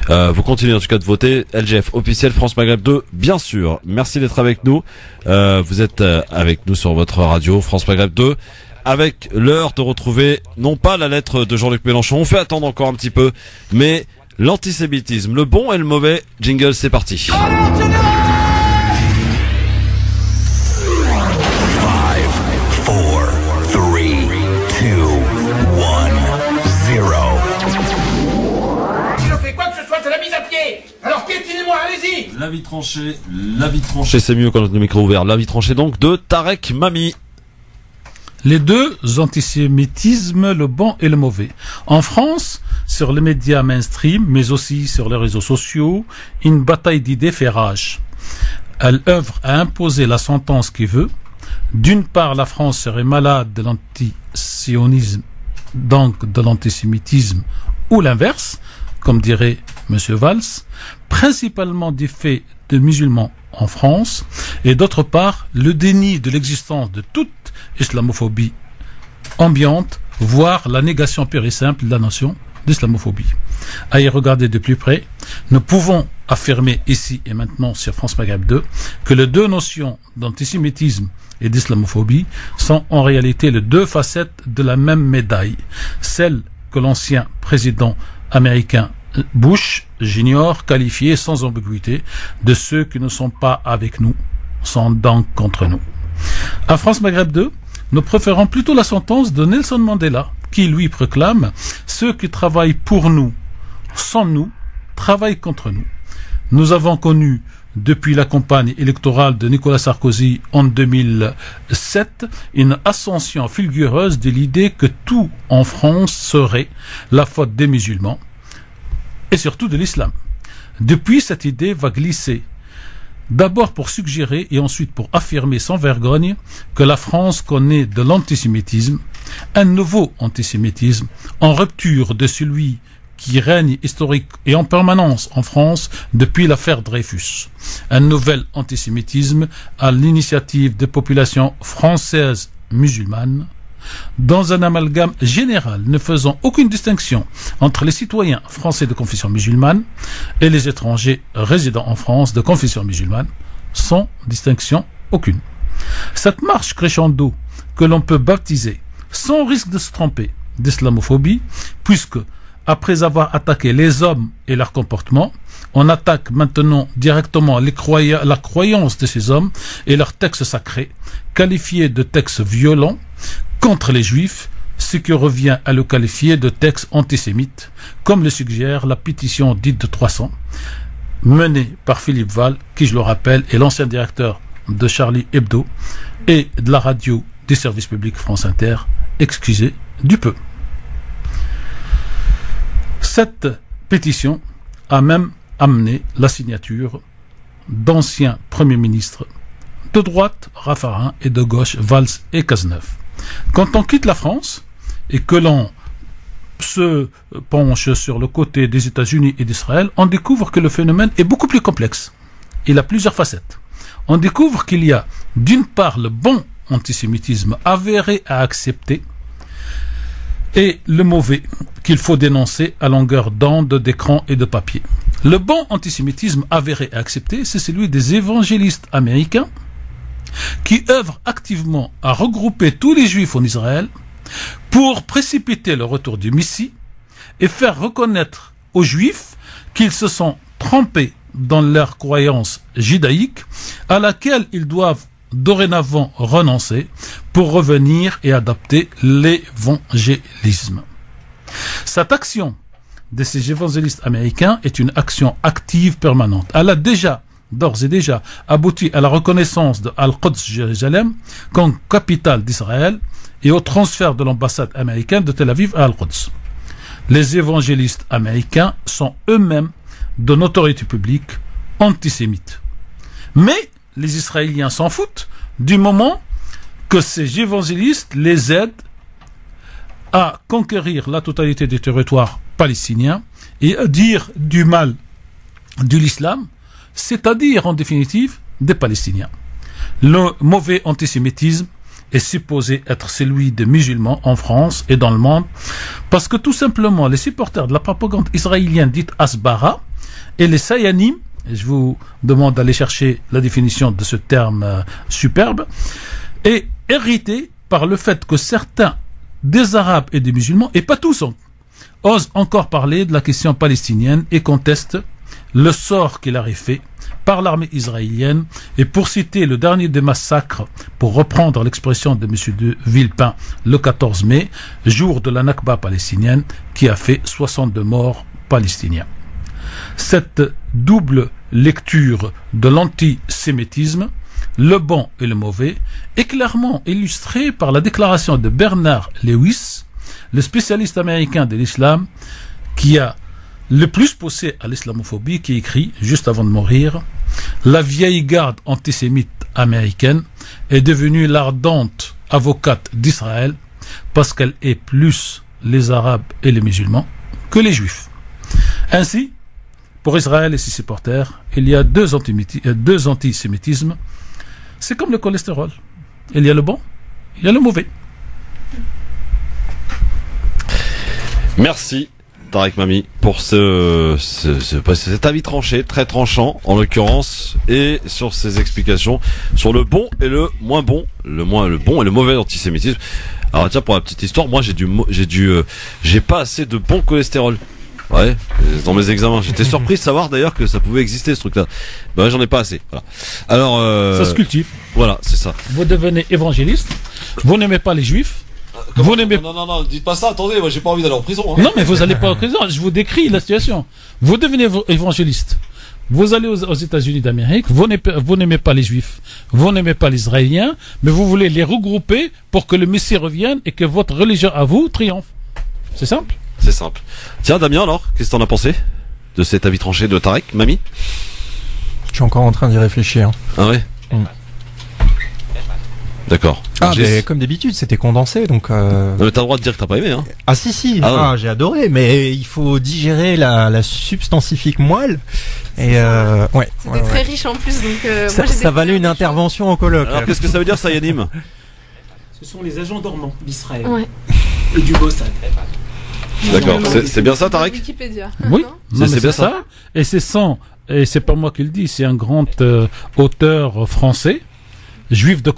Vous continuez en tout cas de voter. LGF officiel France Maghreb 2, bien sûr. Merci d'être avec nous. Vous êtes avec nous sur votre radio France Maghreb 2. Avec l'heure de retrouver, non pas la lettre de Jean-Luc Mélenchon, on fait attendre encore un petit peu, mais l'antisémitisme, le bon et le mauvais. Jingle, c'est parti. 5, 4, 3, 2, 1, 0. Si je fais quoi que ce soit, c'est la mise à pied. Alors piétinez-moi, allez-y. La vie tranchée, c'est mieux quand le micro ouvert. La vie tranchée donc de Tarek Mami. Les deux antisémitismes, le bon et le mauvais. En France, sur les médias mainstream, mais aussi sur les réseaux sociaux, une bataille d'idées fait rage. Elle œuvre à imposer la sentence qui veut. D'une part, la France serait malade de l'antisionisme, donc de l'antisémitisme, ou l'inverse, comme dirait M. Valls, principalement du fait de musulmans en France, et d'autre part, le déni de l'existence de toute islamophobie ambiante, voire la négation pure et simple de la notion d'islamophobie. À y regarder de plus près, nous pouvons affirmer ici et maintenant sur France Maghreb 2 que les deux notions d'antisémitisme et d'islamophobie sont en réalité les deux facettes de la même médaille, celle que l'ancien président américain Bush Junior qualifiait sans ambiguïté de ceux qui ne sont pas avec nous sont donc contre nous. À France Maghreb 2, nous préférons plutôt la sentence de Nelson Mandela, qui lui proclame « Ceux qui travaillent pour nous, sans nous, travaillent contre nous ». Nous avons connu, depuis la campagne électorale de Nicolas Sarkozy en 2007, une ascension fulgureuse de l'idée que tout en France serait la faute des musulmans, et surtout de l'islam. Depuis, cette idée va glisser. D'abord pour suggérer et ensuite pour affirmer sans vergogne que la France connaît de l'antisémitisme, un nouveau antisémitisme en rupture de celui qui règne historique et en permanence en France depuis l'affaire Dreyfus. Un nouvel antisémitisme à l'initiative des populations françaises musulmanes, dans un amalgame général ne faisant aucune distinction entre les citoyens français de confession musulmane et les étrangers résidant en France de confession musulmane, sans distinction aucune. Cette marche crescendo que l'on peut baptiser, sans risque de se tromper, d'islamophobie, puisque, après avoir attaqué les hommes et leur comportement, on attaque maintenant directement la croyance de ces hommes et leurs textes sacrés, qualifiés de textes violents, contre les juifs, ce qui revient à le qualifier de texte antisémite, comme le suggère la pétition dite de 300, menée par Philippe Val, qui, je le rappelle, est l'ancien directeur de Charlie Hebdo et de la radio du service public France Inter, excusé du peu. Cette pétition a même amené la signature d'anciens premiers ministres de droite, Raffarin, et de gauche, Valls et Cazeneuve. Quand on quitte la France et que l'on se penche sur le côté des États-Unis et d'Israël, on découvre que le phénomène est beaucoup plus complexe. Il a plusieurs facettes. On découvre qu'il y a d'une part le bon antisémitisme avéré à accepter et le mauvais qu'il faut dénoncer à longueur d'onde, d'écran et de papier. Le bon antisémitisme avéré à accepter, c'est celui des évangélistes américains qui œuvrent activement à regrouper tous les juifs en Israël pour précipiter le retour du Messie et faire reconnaître aux juifs qu'ils se sont trompés dans leur croyance judaïque à laquelle ils doivent dorénavant renoncer pour revenir et adopter l'évangélisme. Cette action de ces évangélistes américains est une action active permanente. Elle a d'ores et déjà abouti à la reconnaissance de Al-Quds Jérusalem comme capitale d'Israël et au transfert de l'ambassade américaine de Tel Aviv à Al-Quds. Les évangélistes américains sont eux-mêmes de notoriété publique antisémite. Mais les Israéliens s'en foutent du moment que ces évangélistes les aident à conquérir la totalité des territoires palestiniens et à dire du mal de l'islam, c'est-à-dire en définitive des Palestiniens. Le mauvais antisémitisme est supposé être celui des musulmans en France et dans le monde, parce que tout simplement les supporters de la propagande israélienne dite Asbara et les Sayanim, et je vous demande d'aller chercher la définition de ce terme superbe, est hérité par le fait que certains des Arabes et des musulmans, et pas tous, osent encore parler de la question palestinienne et contestent le sort qu'il a fait par l'armée israélienne. Et pour citer le dernier des massacres, pour reprendre l'expression de M. de Villepin, le 14 mai, jour de la Nakba palestinienne, qui a fait 62 morts palestiniens. Cette double lecture de l'antisémitisme, le bon et le mauvais, est clairement illustrée par la déclaration de Bernard Lewis, le spécialiste américain de l'islam, qui a le plus poussé à l'islamophobie, qui écrit, juste avant de mourir, « La vieille garde antisémite américaine est devenue l'ardente avocate d'Israël parce qu'elle est plus les Arabes et les musulmans que les Juifs. » Ainsi, pour Israël et ses supporters, il y a deux antisémitismes. C'est comme le cholestérol. Il y a le bon, il y a le mauvais. Merci Tarek Mami pour cet avis tranché, très tranchant en l'occurrence, et sur ces explications sur le bon et le moins bon, le bon et le mauvais antisémitisme. Alors tiens, pour la petite histoire, moi j'ai pas assez de bon cholestérol. Ouais, dans mes examens, j'étais surpris de savoir d'ailleurs que ça pouvait exister ce truc-là. Ben ouais, j'en ai pas assez. Voilà. Alors ça se cultive. Voilà, c'est ça. Vous devenez évangéliste. Vous n'aimez pas les juifs. Vous n'aimez non, dites pas ça. Attendez, moi j'ai pas envie d'aller en prison. Hein. Non, mais vous allez pas en prison. Je vous décris la situation. Vous devenez évangéliste. Vous allez aux États-Unis d'Amérique. Vous n'aimez pas les juifs. Vous n'aimez pas les Israéliens, mais vous voulez les regrouper pour que le Messie revienne et que votre religion à vous triomphe. C'est simple. C'est simple. Tiens, Damien, alors, qu'est-ce que t'en as pensé de cet avis tranché de Tarek, Mami? Je suis encore en train d'y réfléchir. Ah ouais. D'accord. Ah, mais comme d'habitude, c'était condensé, donc. Non, mais t'as le droit de dire que t'as pas aimé, hein. Ah si. Ah, j'ai adoré, mais il faut digérer la substantifique moelle. Et ouais. C'était très riche en plus, donc. Ça valait une intervention en colloque. Alors, qu'est-ce que ça veut dire, Sayanim? Ce sont les agents dormants d'Israël. Ouais. Et du Mossad. D'accord, c'est bien ça, Tarek? Wikipédia. Oui, c'est bien ça. Et c'est pas moi qui le dis, c'est un grand auteur français, juif de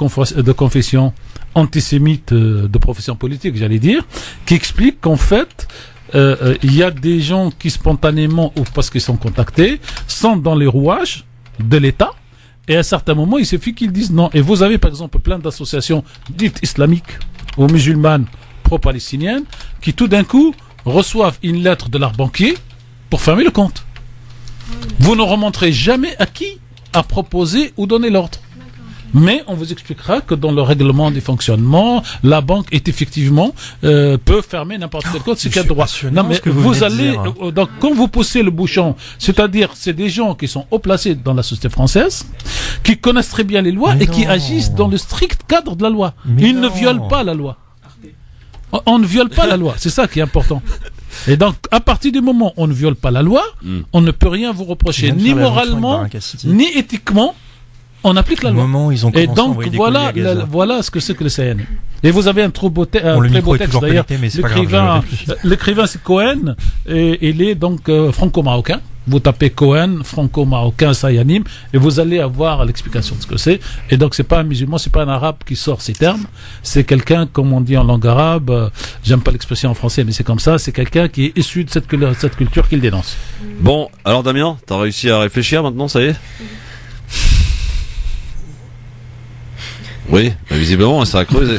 confession, antisémite de profession politique, j'allais dire, qui explique qu'en fait, il y a des gens qui spontanément, ou parce qu'ils sont contactés, sont dans les rouages de l'État, et à un certain moment, il suffit qu'ils disent non. Et vous avez par exemple plein d'associations dites islamiques ou musulmanes pro-palestiniennes qui tout d'un coup reçoivent une lettre de leur banquier pour fermer le compte. Vous ne remonterez jamais à qui a proposé ou donné l'ordre. Mais on vous expliquera que dans le règlement du fonctionnement, la banque est effectivement peut fermer n'importe quel compte, c'est qu'il y a droit. Non, mais vous allez donc quand vous poussez le bouchon, c'est-à-dire c'est des gens qui sont haut placés dans la société française, qui connaissent très bien les lois et qui agissent dans le strict cadre de la loi. Ils ne violent pas la loi. On ne viole pas la loi, c'est ça qui est important. Et donc, à partir du moment où on ne viole pas la loi, on ne peut rien vous reprocher, ni moralement, ni éthiquement. On applique la loi. Et donc, voilà ce que c'est que le CN. Et vous avez un très beau texte d'ailleurs. L'écrivain, c'est Cohen, et il est donc franco-marocain. Vous tapez Cohen, franco-marocain, Sayanim, et vous allez avoir l'explication de ce que c'est. Et donc, c'est pas un musulman, c'est pas un arabe qui sort ces termes. C'est quelqu'un, comme on dit en langue arabe, j'aime pas l'expression en français, mais c'est comme ça, c'est quelqu'un qui est issu de cette culture qu'il dénonce. Bon, alors Damien, t'as réussi à réfléchir maintenant, ça y est? Oui, bah visiblement, ça a creusé.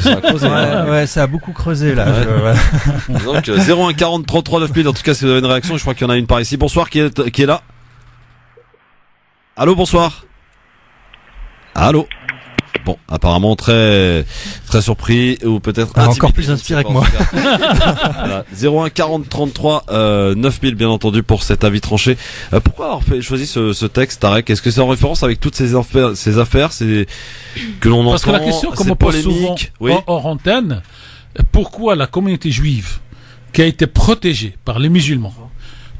Ouais, ça a beaucoup creusé, là. Ouais. Donc, 01 40 33 9000, en tout cas, si vous avez une réaction, je crois qu'il y en a une par ici. Bonsoir, qui est là? Allô, bonsoir. Allô? Bon, apparemment très surpris, ou peut-être encore plus inspiré que moi. Voilà. 01 40 33 9000, bien entendu, pour cet avis tranché. Pourquoi avoir choisi ce texte, Tarek? Est-ce que c'est en référence avec toutes ces affaires que l'on entend? Parce que la question, comme on pose souvent hors antenne, pourquoi la communauté juive, qui a été protégée par les musulmans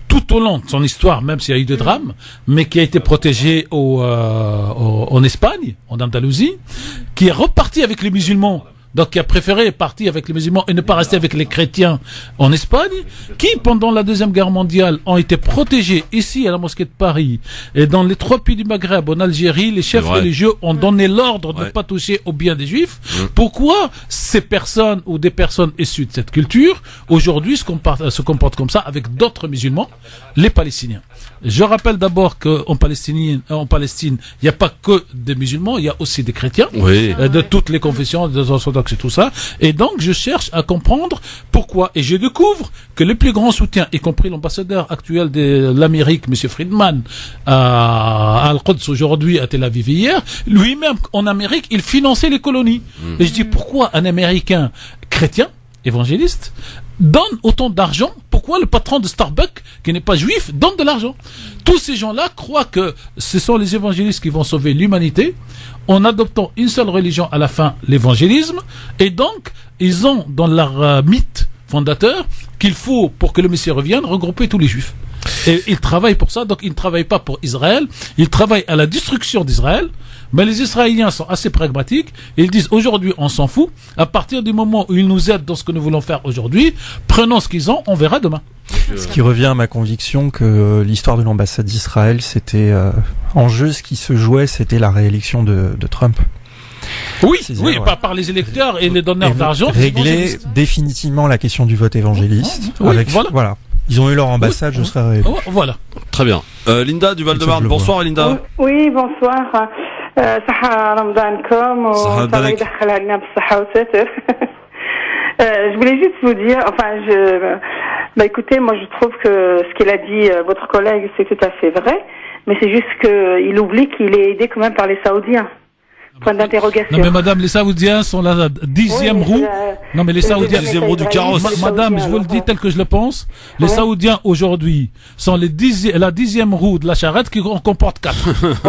tout au long de son histoire, même s'il y a eu des drames, mais qui a été protégée en Espagne, en Andalousie, qui est reparti avec les musulmans, donc qui a préféré partir avec les musulmans et ne pas rester avec les chrétiens en Espagne, qui pendant la Deuxième Guerre mondiale ont été protégés ici à la mosquée de Paris et dans les 3 pays du Maghreb, en Algérie, les chefs religieux ont donné l'ordre de ne pas toucher aux biens des juifs. Pourquoi ces personnes ou des personnes issues de cette culture aujourd'hui se comportent comme ça avec d'autres musulmans, les Palestiniens? Je rappelle d'abord qu'en Palestine, il n'y a pas que des musulmans, il y a aussi des chrétiens de toutes les confessions, des orthodoxes et tout ça. Et donc, je cherche à comprendre pourquoi. Et je découvre que le plus grand soutien, y compris l'ambassadeur actuel de l'Amérique, M. Friedman, à Al-Quds aujourd'hui, à Tel Aviv hier, lui-même, en Amérique, il finançait les colonies. Et je dis, pourquoi un Américain chrétien, évangéliste, donne autant d'argent? Pourquoi le patron de Starbucks, qui n'est pas juif, donne de l'argent? Tous ces gens-là croient que ce sont les évangélistes qui vont sauver l'humanité en adoptant une seule religion à la fin, l'évangélisme, et donc ils ont dans leur mythe fondateur qu'il faut, pour que le Messie revienne, regrouper tous les juifs. Et ils travaillent pour ça, donc ils ne travaillent pas pour Israël, ils travaillent à la destruction d'Israël. Mais les Israéliens sont assez pragmatiques. Ils disent aujourd'hui on s'en fout. À partir du moment où ils nous aident dans ce que nous voulons faire aujourd'hui, prenons ce qu'ils ont, on verra demain. Ce qui revient à ma conviction que l'histoire de l'ambassade d'Israël, c'était en jeu, ce qui se jouait, c'était la réélection de Trump. Oui, pas par les électeurs et les donneurs d'argent. Régler définitivement la question du vote évangéliste. Voilà. Ils ont eu leur ambassade, je serais rêvé. Voilà. Très bien. Linda du Val-de-Marne. Bonsoir, Linda. Oui, bonsoir. صحة رمضانكم وطبعا يدخل علينا بالصحة والستر. Je voulais juste vous dire, écoutez, moi je trouve que ce qu'il a dit votre collègue, c'est tout à fait vrai, mais c'est juste qu'il oublie qu'il est aidé quand même par les Saoudiens. Point d'interrogation. Non mais madame, les Saoudiens sont la 10e roue. Non mais les Saoudiens, 10e roue du carrosse. Madame, je vous le dis tel que je le pense. Les Saoudiens aujourd'hui sont la 10e roue de la charrette qui en comporte 4.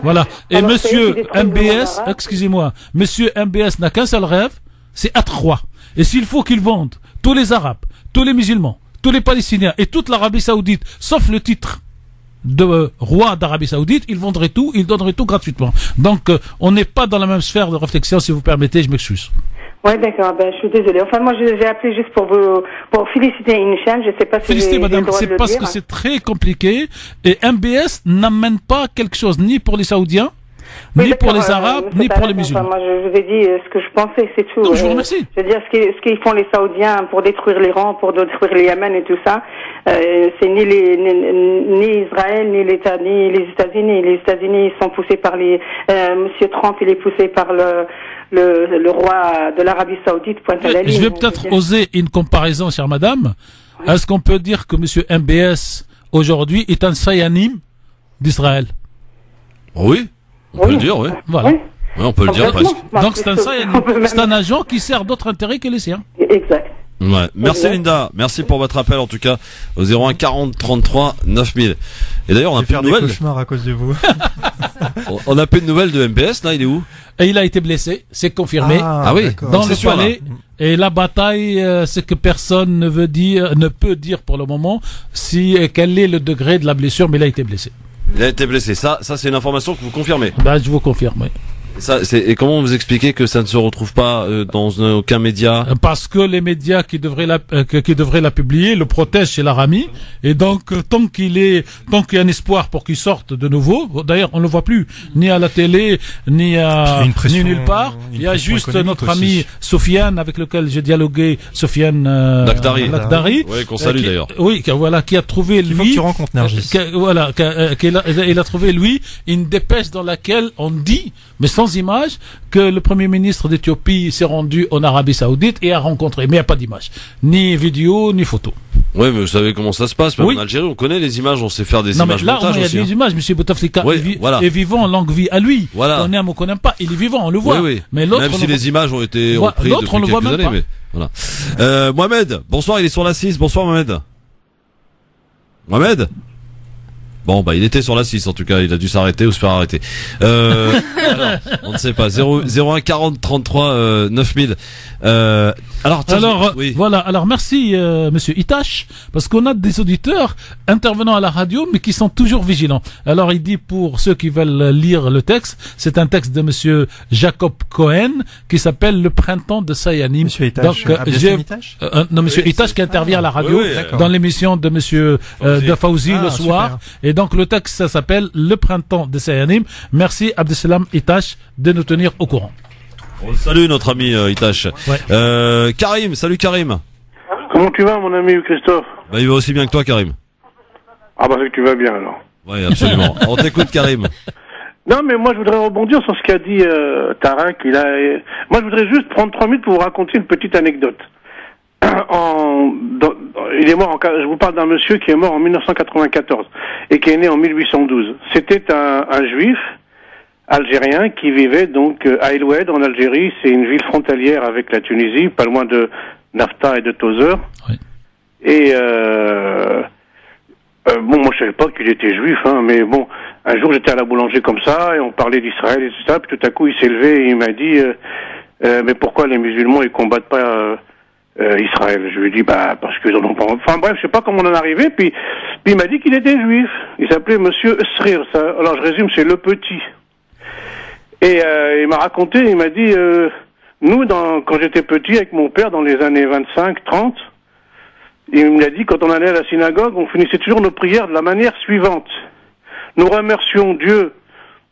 Voilà. Et alors, monsieur MBS, excusez-moi, monsieur MBS n'a qu'un seul rêve, c'est être roi. Et s'il faut qu'il vende tous les Arabes, tous les musulmans, tous les Palestiniens et toute l'Arabie Saoudite, sauf le titre de roi d'Arabie Saoudite, ils vendraient tout, ils donneraient tout gratuitement. Donc, on n'est pas dans la même sphère de réflexion, si vous permettez, je m'excuse. Oui, d'accord, je suis désolée. Enfin, moi, j'ai appelé juste pour féliciter Inch'Allah, je sais pas si féliciter, madame, c'est parce que c'est très compliqué, et MBS n'amène pas quelque chose, ni pour les Saoudiens, ni pour les Arabes, ni pour les musulmans. Moi, je vous ai dit ce que je pensais, c'est tout. Donc, je vous remercie. Je veux dire, ce qu'ils font les Saoudiens pour détruire l'Iran, pour détruire le Yémen et tout ça, c'est ni Israël, ni les États-Unis. Les États-Unis, ils sont poussés par Monsieur Trump, il est poussé par le roi de l'Arabie Saoudite, pointe à la ligne. Je vais peut-être oser une comparaison, chère madame. Oui. Est-ce qu'on peut dire que Monsieur MBS, aujourd'hui, est un Sayanim d'Israël? Oui. On peut le dire, oui. Voilà. Oui. Ouais, on peut le dire presque. Donc c'est un agent qui sert d'autres intérêts que les siens. Exact. Ouais. Merci Linda, merci pour votre appel en tout cas au 01 40 33 9000. Et d'ailleurs on a plus de nouvelles. Cauchemar à cause de vous. On a plus de nouvelles de MPS là, il est où? Et il a été blessé, c'est confirmé. Ah oui, dans le palais. Et la bataille, c'est que personne ne peut dire pour le moment quel est le degré de la blessure, mais il a été blessé. Il a été blessé. Ça c'est une information que vous confirmez. Bah, je vous confirme. Oui. Et comment vous expliquez que ça ne se retrouve pas dans aucun média? Parce que les médias qui devraient la publier le protègent chez l'Arami, et donc tant qu'il y a un espoir pour qu'il sorte de nouveau, d'ailleurs on ne le voit plus ni à la télé ni nulle part. Il y a juste notre ami Sofiane avec lequel j'ai dialogué, Sofiane Lakhdari, oui, qu'on salue d'ailleurs. Oui, qui a trouvé lui. Il faut que tu rencontres Nergis. Il a trouvé lui une dépêche dans laquelle on dit, mais sans image, que le premier ministre d'Éthiopie s'est rendu en Arabie Saoudite et a rencontré, mais il n'y a pas d'image, ni vidéo, ni photo. Oui, mais vous savez comment ça se passe, même en Algérie, on connaît les images, on sait faire des images là, montage il y a aussi. des images, M. Bouteflika est vivant en longue vie à lui. Voilà. On aime ou qu'on n'aime pas, il est vivant, on le voit. Oui. Mais l'autre, même si les images ont été reprises depuis quelques années, mais voilà. Mohamed, bonsoir, il est sur la 6. Bonsoir Mohamed. Mohamed? Bon, bah, il était sur la 6, en tout cas, il a dû s'arrêter ou se faire arrêter. Alors, on ne sait pas. 01 40 33 9000. Voilà. Alors, merci, monsieur Itache, parce qu'on a des auditeurs intervenant à la radio, mais qui sont toujours vigilants. Alors, il dit, pour ceux qui veulent lire le texte, c'est un texte de monsieur Jacob Cohen, qui s'appelle Le printemps de Sayanim. Monsieur Itache. Non, monsieur Itache qui intervient à la radio, dans l'émission de monsieur, de Fauzi le soir. Et donc le texte, ça s'appelle Le printemps de Sayanim. Merci Abdesalam Itache de nous tenir au courant. Salut notre ami Itache. Karim, salut Karim. Comment tu vas mon ami Christophe? Bah, il va aussi bien que toi Karim. Ah bah c'est que tu vas bien alors. Oui, absolument. On t'écoute Karim. Non mais moi je voudrais rebondir sur ce qu'a dit Tarak. Moi je voudrais juste prendre 3 minutes pour vous raconter une petite anecdote. Il est mort je vous parle d'un monsieur qui est mort en 1994 et qui est né en 1812. C'était un juif algérien qui vivait donc à El Oued en Algérie. C'est une ville frontalière avec la Tunisie, pas loin de Nafta et de Tozeur. Oui. Et moi je savais pas qu'il était juif, mais bon, un jour j'étais à la boulangerie comme ça et on parlait d'Israël et tout ça. Puis tout à coup il s'est levé et il m'a dit mais pourquoi les musulmans ils combattent pas Israël? Je lui ai dit parce qu'ils en ont pas. Enfin bref, je sais pas comment on en est arrivé. Puis il m'a dit qu'il était juif. Il s'appelait Monsieur Esrir. Alors je résume, c'est le petit. Et il m'a raconté, il m'a dit nous quand j'étais petit avec mon père dans les années 25-30, il me l'a dit, quand on allait à la synagogue, on finissait toujours nos prières de la manière suivante: nous remercions Dieu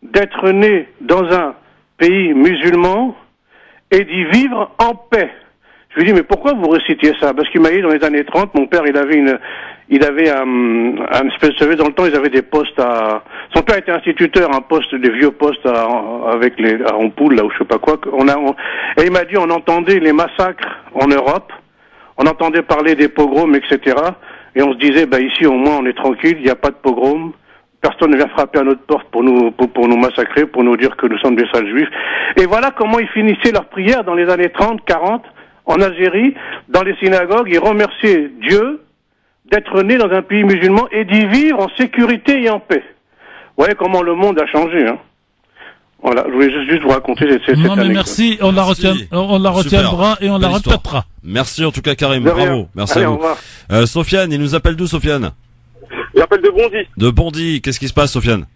d'être né dans un pays musulman et d'y vivre en paix. Je lui dis, mais pourquoi vous récitiez ça? Parce qu'il m'a dit, dans les années 30, mon père, il avait un espèce de, dans le temps, ils avaient des postes son père était instituteur, un poste, des vieux postes avec à Ampoule, là, ou je sais pas quoi. Et il m'a dit, on entendait les massacres en Europe, on entendait parler des pogroms, etc. Et on se disait, ici, au moins, on est tranquille, il n'y a pas de pogrom. Personne ne vient frapper à notre porte pour nous massacrer, pour nous dire que nous sommes des sales juifs. Et voilà comment ils finissaient leur prière dans les années 30, 40, en Algérie, dans les synagogues. Ils remerciaient Dieu d'être né dans un pays musulman et d'y vivre en sécurité et en paix. Vous voyez comment le monde a changé, Voilà, je voulais juste vous raconter cette anecdote. Non mais merci, on la retiendra et on la répétera. Merci en tout cas Karim, bravo. Merci à vous. Sofiane, il nous appelle d'où Sofiane? J'appelle de Bondy. De Bondy, qu'est-ce qui se passe Sofiane?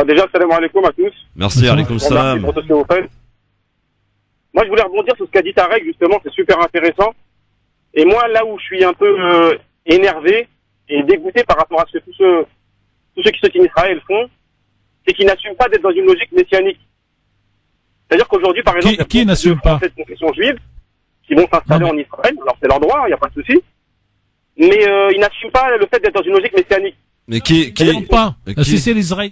Déjà, salam alaikum à tous. Merci, alaikum salam. Moi, je voulais rebondir sur ce qu'a dit Tarek, justement, c'est super intéressant. Et moi, là où je suis un peu énervé et dégoûté par rapport à ce que tous ceux qui sont en Israël font, c'est qu'ils n'assument pas d'être dans une logique messianique. C'est-à-dire qu'aujourd'hui, par exemple, qui n'assume pas cette confession juive qui vont s'installer en Israël, alors c'est leur droit, il n'y a pas de souci, mais ils n'assument pas le fait d'être dans une logique messianique. Mais qui pas si c'est l'Israël.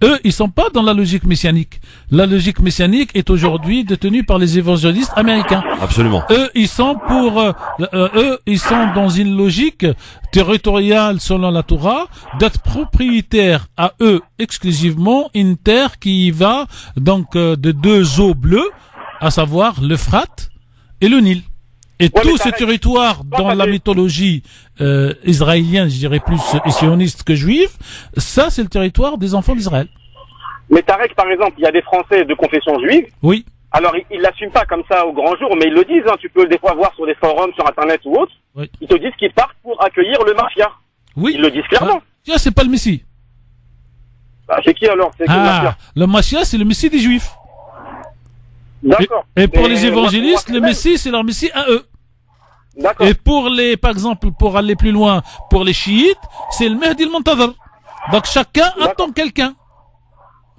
Eux, ils sont pas dans la logique messianique. La logique messianique est aujourd'hui détenue par les évangélistes américains. Absolument. Eux, ils sont ils sont dans une logique territoriale selon la Torah, d'être propriétaires à eux exclusivement une terre qui va donc de deux eaux bleues, à savoir l'Euphrate et le Nil. Et tout ce territoire dans la mythologie israélienne, je dirais plus sioniste que juive, ça c'est le territoire des enfants d'Israël. Mais Tarek, par exemple, il y a des Français de confession juive. Oui. Alors, ils l'assument pas comme ça au grand jour, mais ils le disent, hein. Tu peux des fois voir sur des forums, sur Internet ou autre. Oui. Ils te disent qu'ils partent pour accueillir le Machia. Oui. Ils le disent clairement. Tiens, c'est pas le Messie. Bah, c'est qui alors? C'est qui le Machia? Le Machia, c'est le Messie des Juifs. D'accord. Et pour les évangélistes, le Messie, c'est leur Messie à eux. D'accord. Et pour les, par exemple, pour aller plus loin, pour les chiites, c'est le Mahdi al-Muntadhar. Donc chacun attend quelqu'un.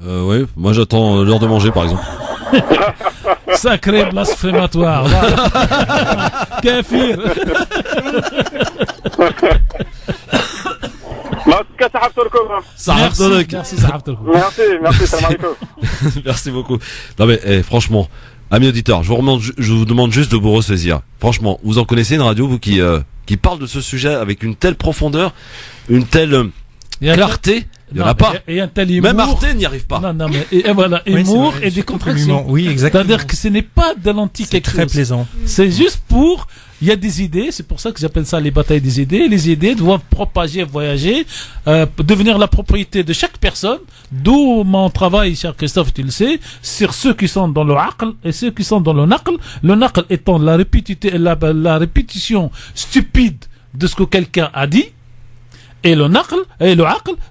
Oui, moi j'attends l'heure de manger par exemple. Sacré blasphématoire. Kafir. Merci, salam alaikum. Merci beaucoup. Non mais franchement, amis auditeurs, je vous demande juste de vous ressaisir. Franchement, vous en connaissez une radio vous qui parle de ce sujet avec une telle profondeur, une telle clarté? Il n'y en a pas. Et un tel humour. Même Arte n'y arrive pas. Non, mais et voilà, humour et des contractions. Oui, exactement. C'est-à-dire que ce n'est pas de l'antique. C'est très plaisant. C'est juste il y a des idées, c'est pour ça que j'appelle ça les batailles des idées. Les idées doivent propager, voyager, devenir la propriété de chaque personne. D'où mon travail, cher Christophe, tu le sais, sur ceux qui sont dans le aql et ceux qui sont dans le naql. Le naql étant la répétition stupide de ce que quelqu'un a dit. Et le aql,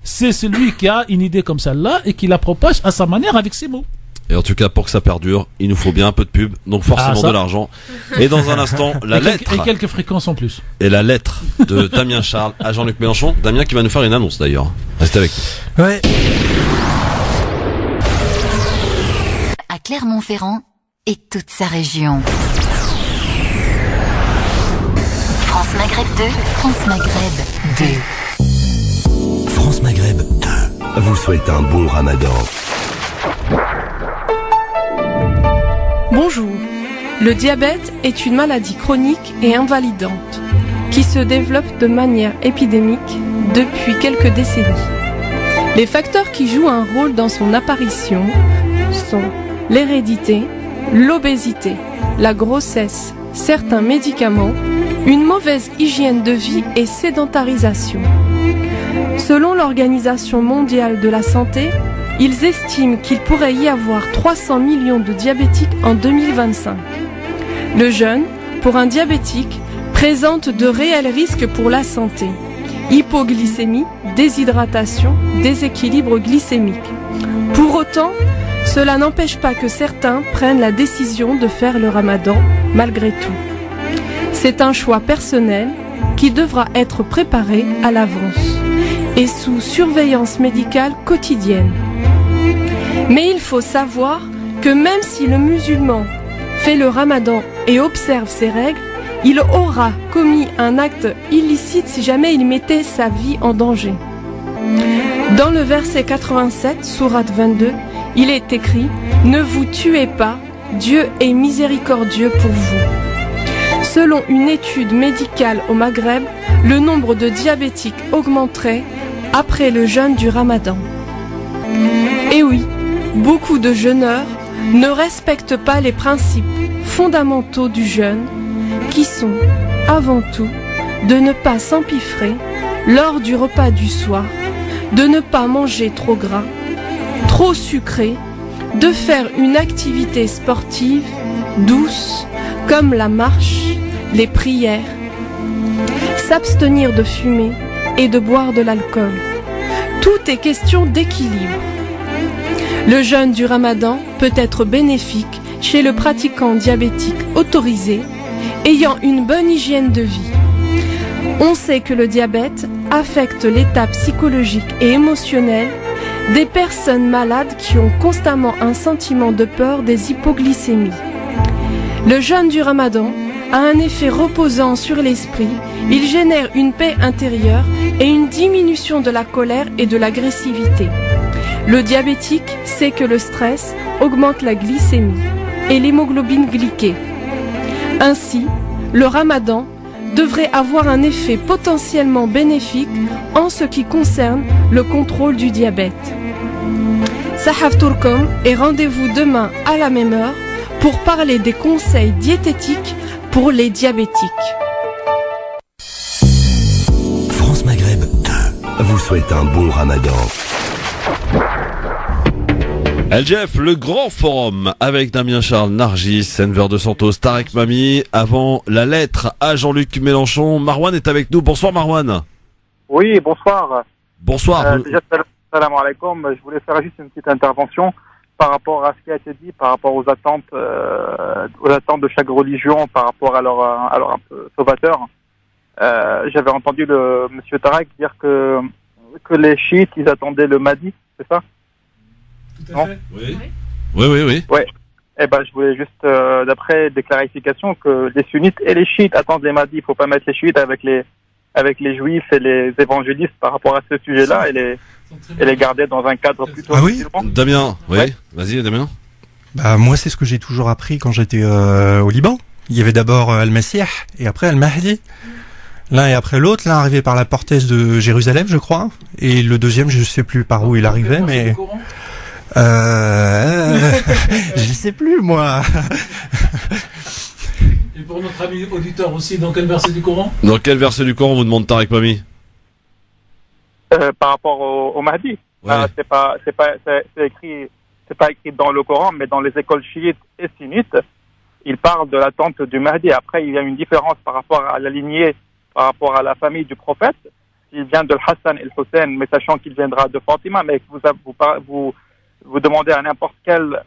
c'est celui qui a une idée comme celle-là et qui la propage à sa manière avec ses mots. Et en tout cas, pour que ça perdure, il nous faut bien un peu de pub, donc forcément de l'argent. Et dans un instant, lettre. Et quelques fréquences en plus. Et la lettre de Damien Charles à Jean-Luc Mélenchon. Damien qui va nous faire une annonce d'ailleurs. Restez avec nous. Ouais. À Clermont-Ferrand et toute sa région. France Maghreb 2, France Maghreb 2. France Maghreb 2 vous souhaite un bon ramadan. Bonjour. Le diabète est une maladie chronique et invalidante qui se développe de manière épidémique depuis quelques décennies. Les facteurs qui jouent un rôle dans son apparition sont l'hérédité, l'obésité, la grossesse, certains médicaments, une mauvaise hygiène de vie et sédentarisation. Selon l'Organisation mondiale de la santé, ils estiment qu'il pourrait y avoir 300 millions de diabétiques en 2025. Le jeûne, pour un diabétique, présente de réels risques pour la santé. Hypoglycémie, déshydratation, déséquilibre glycémique. Pour autant, cela n'empêche pas que certains prennent la décision de faire le ramadan malgré tout. C'est un choix personnel qui devra être préparé à l'avance et sous surveillance médicale quotidienne. Mais il faut savoir que même si le musulman fait le ramadan et observe ses règles, il aura commis un acte illicite si jamais il mettait sa vie en danger. Dans le verset 87, sourate 22, il est écrit « Ne vous tuez pas, Dieu est miséricordieux pour vous ». Selon une étude médicale au Maghreb, le nombre de diabétiques augmenterait après le jeûne du ramadan. Et oui, beaucoup de jeûneurs ne respectent pas les principes fondamentaux du jeûne, qui sont, avant tout, de ne pas s'empiffrer lors du repas du soir, de ne pas manger trop gras, trop sucré, de faire une activité sportive douce, comme la marche, les prières, s'abstenir de fumer et de boire de l'alcool. Tout est question d'équilibre. Le jeûne du ramadan peut être bénéfique chez le pratiquant diabétique autorisé, ayant une bonne hygiène de vie. On sait que le diabète affecte l'état psychologique et émotionnel des personnes malades qui ont constamment un sentiment de peur des hypoglycémies. Le jeûne du ramadan a un effet reposant sur l'esprit, il génère une paix intérieure et une diminution de la colère et de l'agressivité. Le diabétique sait que le stress augmente la glycémie et l'hémoglobine glyquée. Ainsi, le ramadan devrait avoir un effet potentiellement bénéfique en ce qui concerne le contrôle du diabète. Sahaf Tourkom et rendez-vous demain à la même heure pour parler des conseils diététiques pour les diabétiques. France Maghreb 1 vous souhaite un bon ramadan. LGF, le grand forum avec Damien Charles, Nargis, Enver de Santos, Tarek Mami. Avant la lettre à Jean-Luc Mélenchon, Marwan est avec nous. Bonsoir Marwan. Oui, bonsoir. Bonsoir. Déjà, salam alaikum. Je voulais faire juste une petite intervention par rapport à ce qui a été dit, par rapport aux attentes de chaque religion, par rapport à leur un peu sauvateur. J'avais entendu monsieur Tarek dire que les chiites, ils attendaient le Mahdi, c'est ça? Tout à fait. Oui. Oui. Ouais. Eh ben, je voulais juste, d'après des clarifications, que les sunnites et les chiites attendent les Mahdi. Il faut pas mettre les chiites avec les juifs et les évangélistes par rapport à ce sujet-là et les garder dans un cadre plutôt. Ah oui. Damien, oui. Ouais. Vas-y, Damien. Bah, moi, c'est ce que j'ai toujours appris quand j'étais au Liban. Il y avait d'abord Al-Masih et après Al-Mahdi. L'un et après l'autre, l'un arrivait par la porte est de Jérusalem, je crois, et le deuxième, je sais plus par où il arrivait, mais je sais plus, moi. Et pour notre ami auditeur aussi, dans quel verset du Coran? Dans quel verset du Coran vous demande Tarek Mami? Par rapport au Mahdi. Ouais. C'est pas écrit dans le Coran, mais dans les écoles chiites et sunnites, il parle de l'attente du Mahdi. Après, il y a une différence par rapport à la lignée, par rapport à la famille du prophète. Il vient de Hassan et Hussein, mais sachant qu'il viendra de Fatima, mais vous demandez à n'importe quel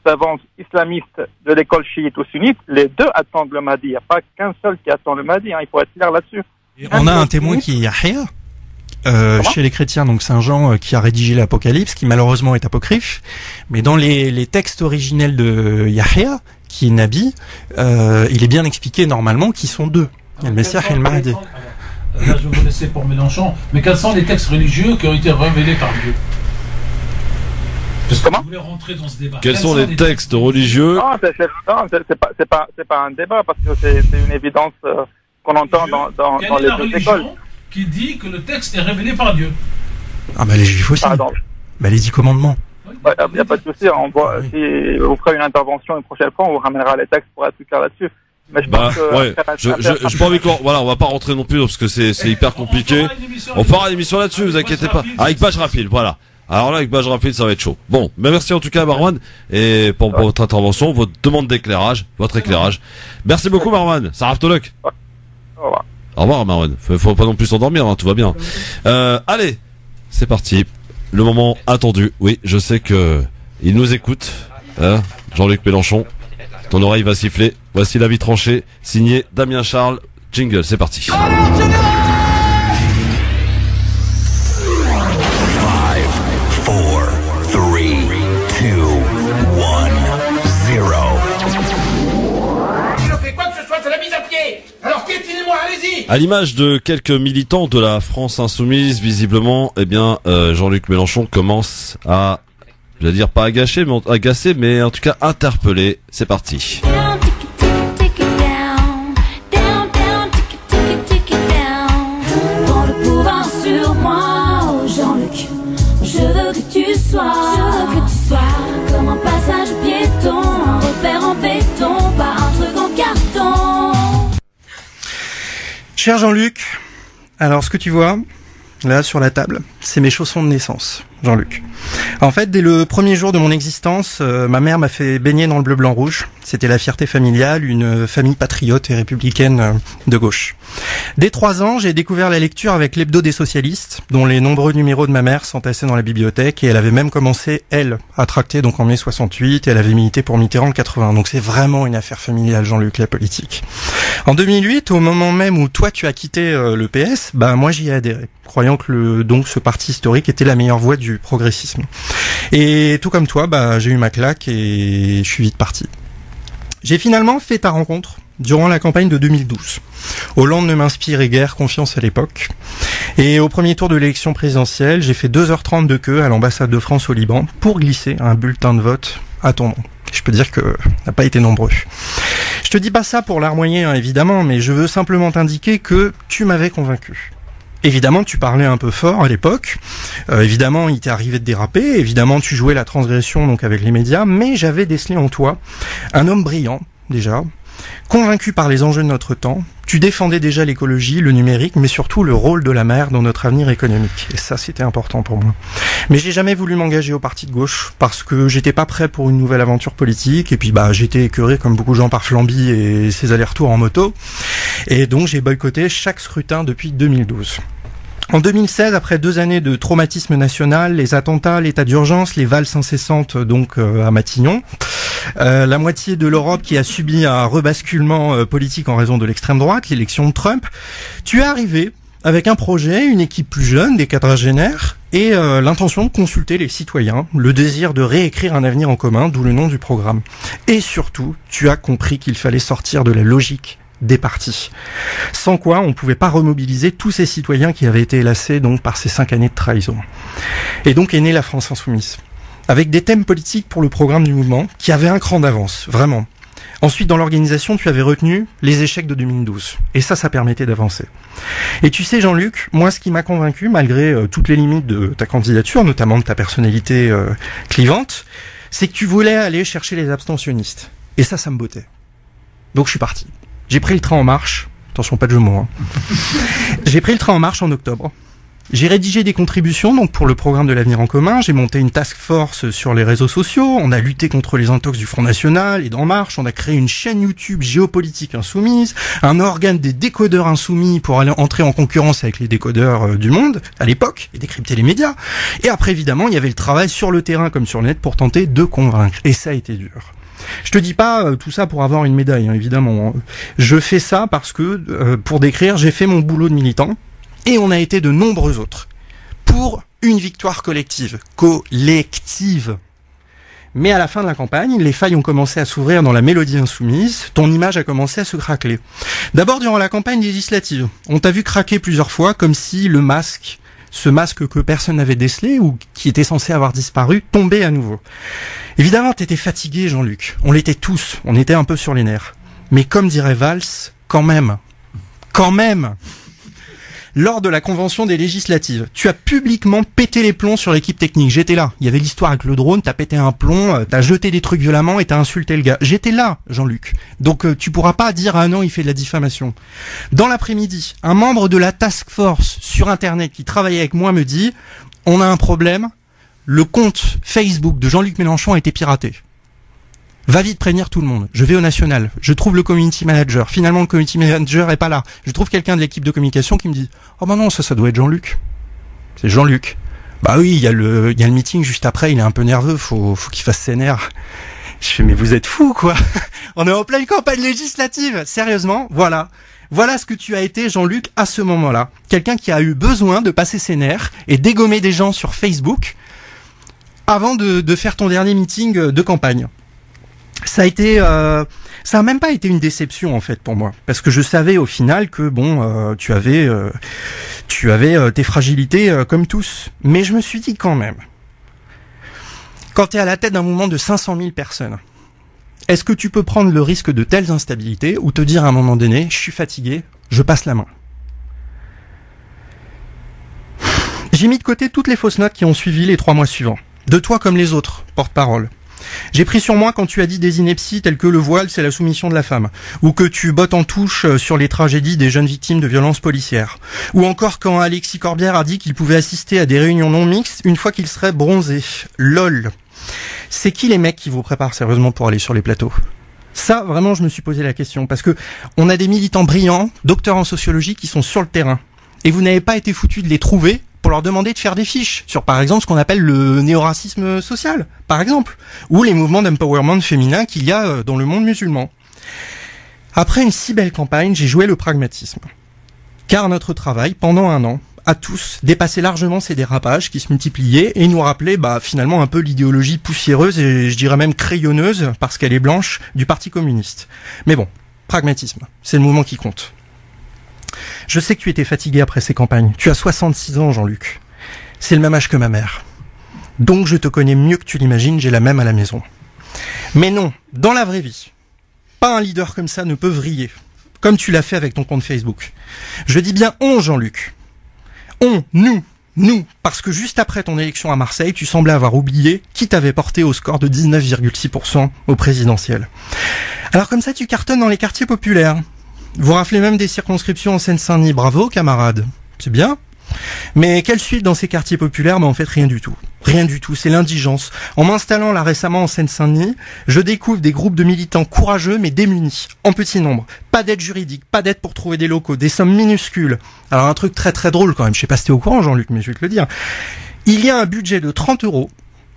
savant islamiste de l'école chiite ou sunnite, les deux attendent le Mahdi. Il n'y a pas qu'un seul qui attend le Mahdi, hein. Il faut être clair là-dessus. Et on a un témoin qui est Yahya, chez les chrétiens, donc Saint Jean, qui a rédigé l'Apocalypse, qui malheureusement est apocryphe, mais dans les textes originels de Yahya, qui est Nabi, il est bien expliqué normalement qu'ils sont deux. Il y a le Messie et le Mahdi. Là, je vais vous laisser pour Mélenchon, mais quels sont les textes religieux qui ont été révélés par Dieu? Comment? Vous voulez rentrer dans ce débat. Quels sont les textes religieux? Non, c'est pas un débat, parce que c'est une évidence qu'on entend dans les deux écoles. Qui dit que le texte est révélé par Dieu? Ah bah les Juifs aussi. Pardon. Bah les 10 commandements. Il n'y a pas de souci. On voit, si vous ferez une intervention une prochaine fois, on vous ramènera les textes pour être plus clair là-dessus. Mais je pense que ouais. Je pas envie qu'on, voilà, on va pas rentrer non plus parce que c'est hyper compliqué. On fera une émission là-dessus, vous inquiétez pas. Avec Baj Rafil, voilà. Alors là, avec Baj Rafil, ça va être chaud. Bon, mais merci en tout cas, Marwan, et pour votre intervention, votre demande d'éclairage, votre éclairage. Merci beaucoup, Marwan. Saraf Tolok. Au revoir. Au revoir, Marwan. Faut pas non plus s'endormir, hein, tout va bien. Allez, c'est parti. Le moment attendu. Oui, je sais que il nous écoute, hein, Jean-Luc Mélenchon. Ton oreille va siffler. Voici l'avis tranché, signé Damien Charles. Jingle, c'est parti. 5, 4, 3, 2, 1, 0. Si je fais quoi que ce soit, c'est la mise à pied. Alors piétinez-moi, allez-y. À l'image de quelques militants de la France insoumise, visiblement, eh bien, Jean-Luc Mélenchon commence à, je vais dire pas agacer, mais en tout cas interpeller. C'est parti. Je veux que tu sois comme un passage piéton, un repère en béton, pas un truc en carton. Cher Jean-Luc, alors ce que tu vois là sur la table, c'est mes chaussons de naissance, Jean-Luc. En fait, dès le premier jour de mon existence, ma mère m'a fait baigner dans le bleu, blanc, rouge. C'était la fierté familiale, une famille patriote et républicaine de gauche. Dès 3 ans, j'ai découvert la lecture avec l'hebdo des socialistes, dont les nombreux numéros de ma mère s'entassaient dans la bibliothèque, et elle avait même commencé, elle, à tracter donc en mai 68, et elle avait milité pour Mitterrand en 80. Donc c'est vraiment une affaire familiale, Jean-Luc, la politique. En 2008, au moment même où toi tu as quitté le PS, moi j'y ai adhéré, croyant que donc ce parti historique était la meilleure voie du progressisme. Et tout comme toi, j'ai eu ma claque et je suis vite parti. J'ai finalement fait ta rencontre durant la campagne de 2012. Hollande ne m'inspirait guère confiance à l'époque. Et au premier tour de l'élection présidentielle, j'ai fait 2h30 de queue à l'ambassade de France au Liban pour glisser un bulletin de vote à ton nom. Je peux dire que n'a pas été nombreux. Je te dis pas ça pour larmoyer, hein, évidemment, mais je veux simplement t'indiquer que tu m'avais convaincu. Évidemment, tu parlais un peu fort à l'époque. Évidemment, il t'est arrivé de déraper. Évidemment, tu jouais la transgression donc avec les médias. Mais j'avais décelé en toi un homme brillant, déjà, convaincu par les enjeux de notre temps. Tu défendais déjà l'écologie, le numérique, mais surtout le rôle de la mer dans notre avenir économique. Et ça, c'était important pour moi. Mais j'ai jamais voulu m'engager au parti de gauche parce que j'étais pas prêt pour une nouvelle aventure politique. Et puis, j'étais écœuré comme beaucoup de gens par Flamby et ses allers-retours en moto. Et donc, j'ai boycotté chaque scrutin depuis 2012. En 2016, après 2 années de traumatisme national, les attentats, l'état d'urgence, les valses incessantes donc à Matignon, la moitié de l'Europe qui a subi un rebasculement politique en raison de l'extrême droite, l'élection de Trump, tu es arrivé avec un projet, une équipe plus jeune, des quadragénaires, et l'intention de consulter les citoyens, le désir de réécrire un avenir en commun, d'où le nom du programme. Et surtout, tu as compris qu'il fallait sortir de la logique des partis. Sans quoi, on ne pouvait pas remobiliser tous ces citoyens qui avaient été lassés donc par ces 5 années de trahison. Et donc est née la France Insoumise, avec des thèmes politiques pour le programme du mouvement qui avait un cran d'avance, vraiment. Ensuite, dans l'organisation, tu avais retenu les échecs de 2012. Et ça permettait d'avancer. Et tu sais, Jean-Luc, moi, ce qui m'a convaincu, malgré toutes les limites de ta candidature, notamment de ta personnalité clivante, c'est que tu voulais aller chercher les abstentionnistes. Et ça me bottait. Donc je suis parti. J'ai pris le train en marche. Attention, pas de jeu de mots. Hein. J'ai pris le train en marche en octobre. J'ai rédigé des contributions donc pour le programme de l'avenir en commun. J'ai monté une task force sur les réseaux sociaux. On a lutté contre les intox du Front National et d'En Marche. On a créé une chaîne YouTube géopolitique insoumise, un organe des décodeurs insoumis pour aller entrer en concurrence avec les décodeurs du monde à l'époque et décrypter les médias. Et après, évidemment, il y avait le travail sur le terrain comme sur le net pour tenter de convaincre. Et ça a été dur. Je te dis pas tout ça pour avoir une médaille, hein, évidemment. Je fais ça parce que, pour décrire, j'ai fait mon boulot de militant et on a été de nombreux autres pour une victoire collective. Mais à la fin de la campagne, les failles ont commencé à s'ouvrir dans la mélodie insoumise, ton image a commencé à se craqueler. D'abord durant la campagne législative, on t'a vu craquer plusieurs fois comme si le masque, ce masque que personne n'avait décelé ou qui était censé avoir disparu, tombait à nouveau. Évidemment, t'étais fatigué, Jean-Luc. On l'était tous. On était un peu sur les nerfs. Mais comme dirait Valls, quand même. Lors de la convention des législatives, tu as publiquement pété les plombs sur l'équipe technique. J'étais là. Il y avait l'histoire avec le drone, t'as pété un plomb, t'as jeté des trucs violemment et t'as insulté le gars. J'étais là, Jean-Luc. Donc tu pourras pas dire « Ah non, il fait de la diffamation ». Dans l'après-midi, un membre de la task force sur Internet qui travaillait avec moi me dit « On a un problème, le compte Facebook de Jean-Luc Mélenchon a été piraté. » Va vite prévenir tout le monde. Je vais au national. Je trouve le community manager. Finalement, le community manager est pas là. Je trouve quelqu'un de l'équipe de communication qui me dit « Oh bah non, ça doit être Jean-Luc. » C'est Jean-Luc. Bah oui, il y a le meeting juste après, il est un peu nerveux, faut qu'il fasse ses nerfs. Je fais « Mais vous êtes fous, quoi. On est en pleine campagne législative. Sérieusement, voilà. Voilà ce que tu as été, Jean-Luc, à ce moment-là. Quelqu'un qui a eu besoin de passer ses nerfs et dégommer des gens sur Facebook avant de faire ton dernier meeting de campagne. Ça a même pas été une déception en fait pour moi, parce que je savais au final que tu avais tes fragilités comme tous. Mais je me suis dit quand même, quand t'es à la tête d'un mouvement de 500 000 personnes, est-ce que tu peux prendre le risque de telles instabilités ou te dire à un moment donné, je suis fatigué, je passe la main. J'ai mis de côté toutes les fausses notes qui ont suivi les 3 mois suivants, de toi comme les autres, porte-parole. J'ai pris sur moi quand tu as dit des inepties telles que le voile c'est la soumission de la femme, ou que tu bottes en touche sur les tragédies des jeunes victimes de violences policières, ou encore quand Alexis Corbière a dit qu'il pouvait assister à des réunions non mixtes une fois qu'il serait bronzé. LOL. C'est qui les mecs qui vous préparent sérieusement pour aller sur les plateaux ? Ça, vraiment, je me suis posé la question, parce que on a des militants brillants, docteurs en sociologie, qui sont sur le terrain, et vous n'avez pas été foutus de les trouver pour leur demander de faire des fiches sur, par exemple, ce qu'on appelle le néoracisme social, par exemple, ou les mouvements d'empowerment féminin qu'il y a dans le monde musulman. Après une si belle campagne, j'ai joué le pragmatisme. Car notre travail, pendant 1 an, a tous dépassé largement ces dérapages qui se multipliaient et nous rappelaient finalement un peu l'idéologie poussiéreuse et je dirais même crayonneuse, parce qu'elle est blanche, du Parti communiste. Mais bon, pragmatisme, c'est le mouvement qui compte. Je sais que tu étais fatigué après ces campagnes. Tu as 66 ans, Jean-Luc. C'est le même âge que ma mère. Donc je te connais mieux que tu l'imagines, j'ai la même à la maison. Mais non, dans la vraie vie, pas un leader comme ça ne peut vriller, comme tu l'as fait avec ton compte Facebook. Je dis bien on, Jean-Luc. On, nous, parce que juste après ton élection à Marseille, tu semblais avoir oublié qui t'avait porté au score de 19,6% au présidentiel. Alors comme ça, tu cartonnes dans les quartiers populaires. Vous raflez même des circonscriptions en Seine-Saint-Denis. Bravo, camarades. C'est bien. Mais quelle suite dans ces quartiers populaires? En fait, rien du tout. Rien du tout, c'est l'indigence. En m'installant là récemment en Seine-Saint-Denis, je découvre des groupes de militants courageux mais démunis, en petit nombre. Pas d'aide juridique, pas d'aide pour trouver des locaux, des sommes minuscules. Alors un truc très très drôle quand même, je sais pas si t'es au courant Jean-Luc, mais je vais te le dire. Il y a un budget de 30 €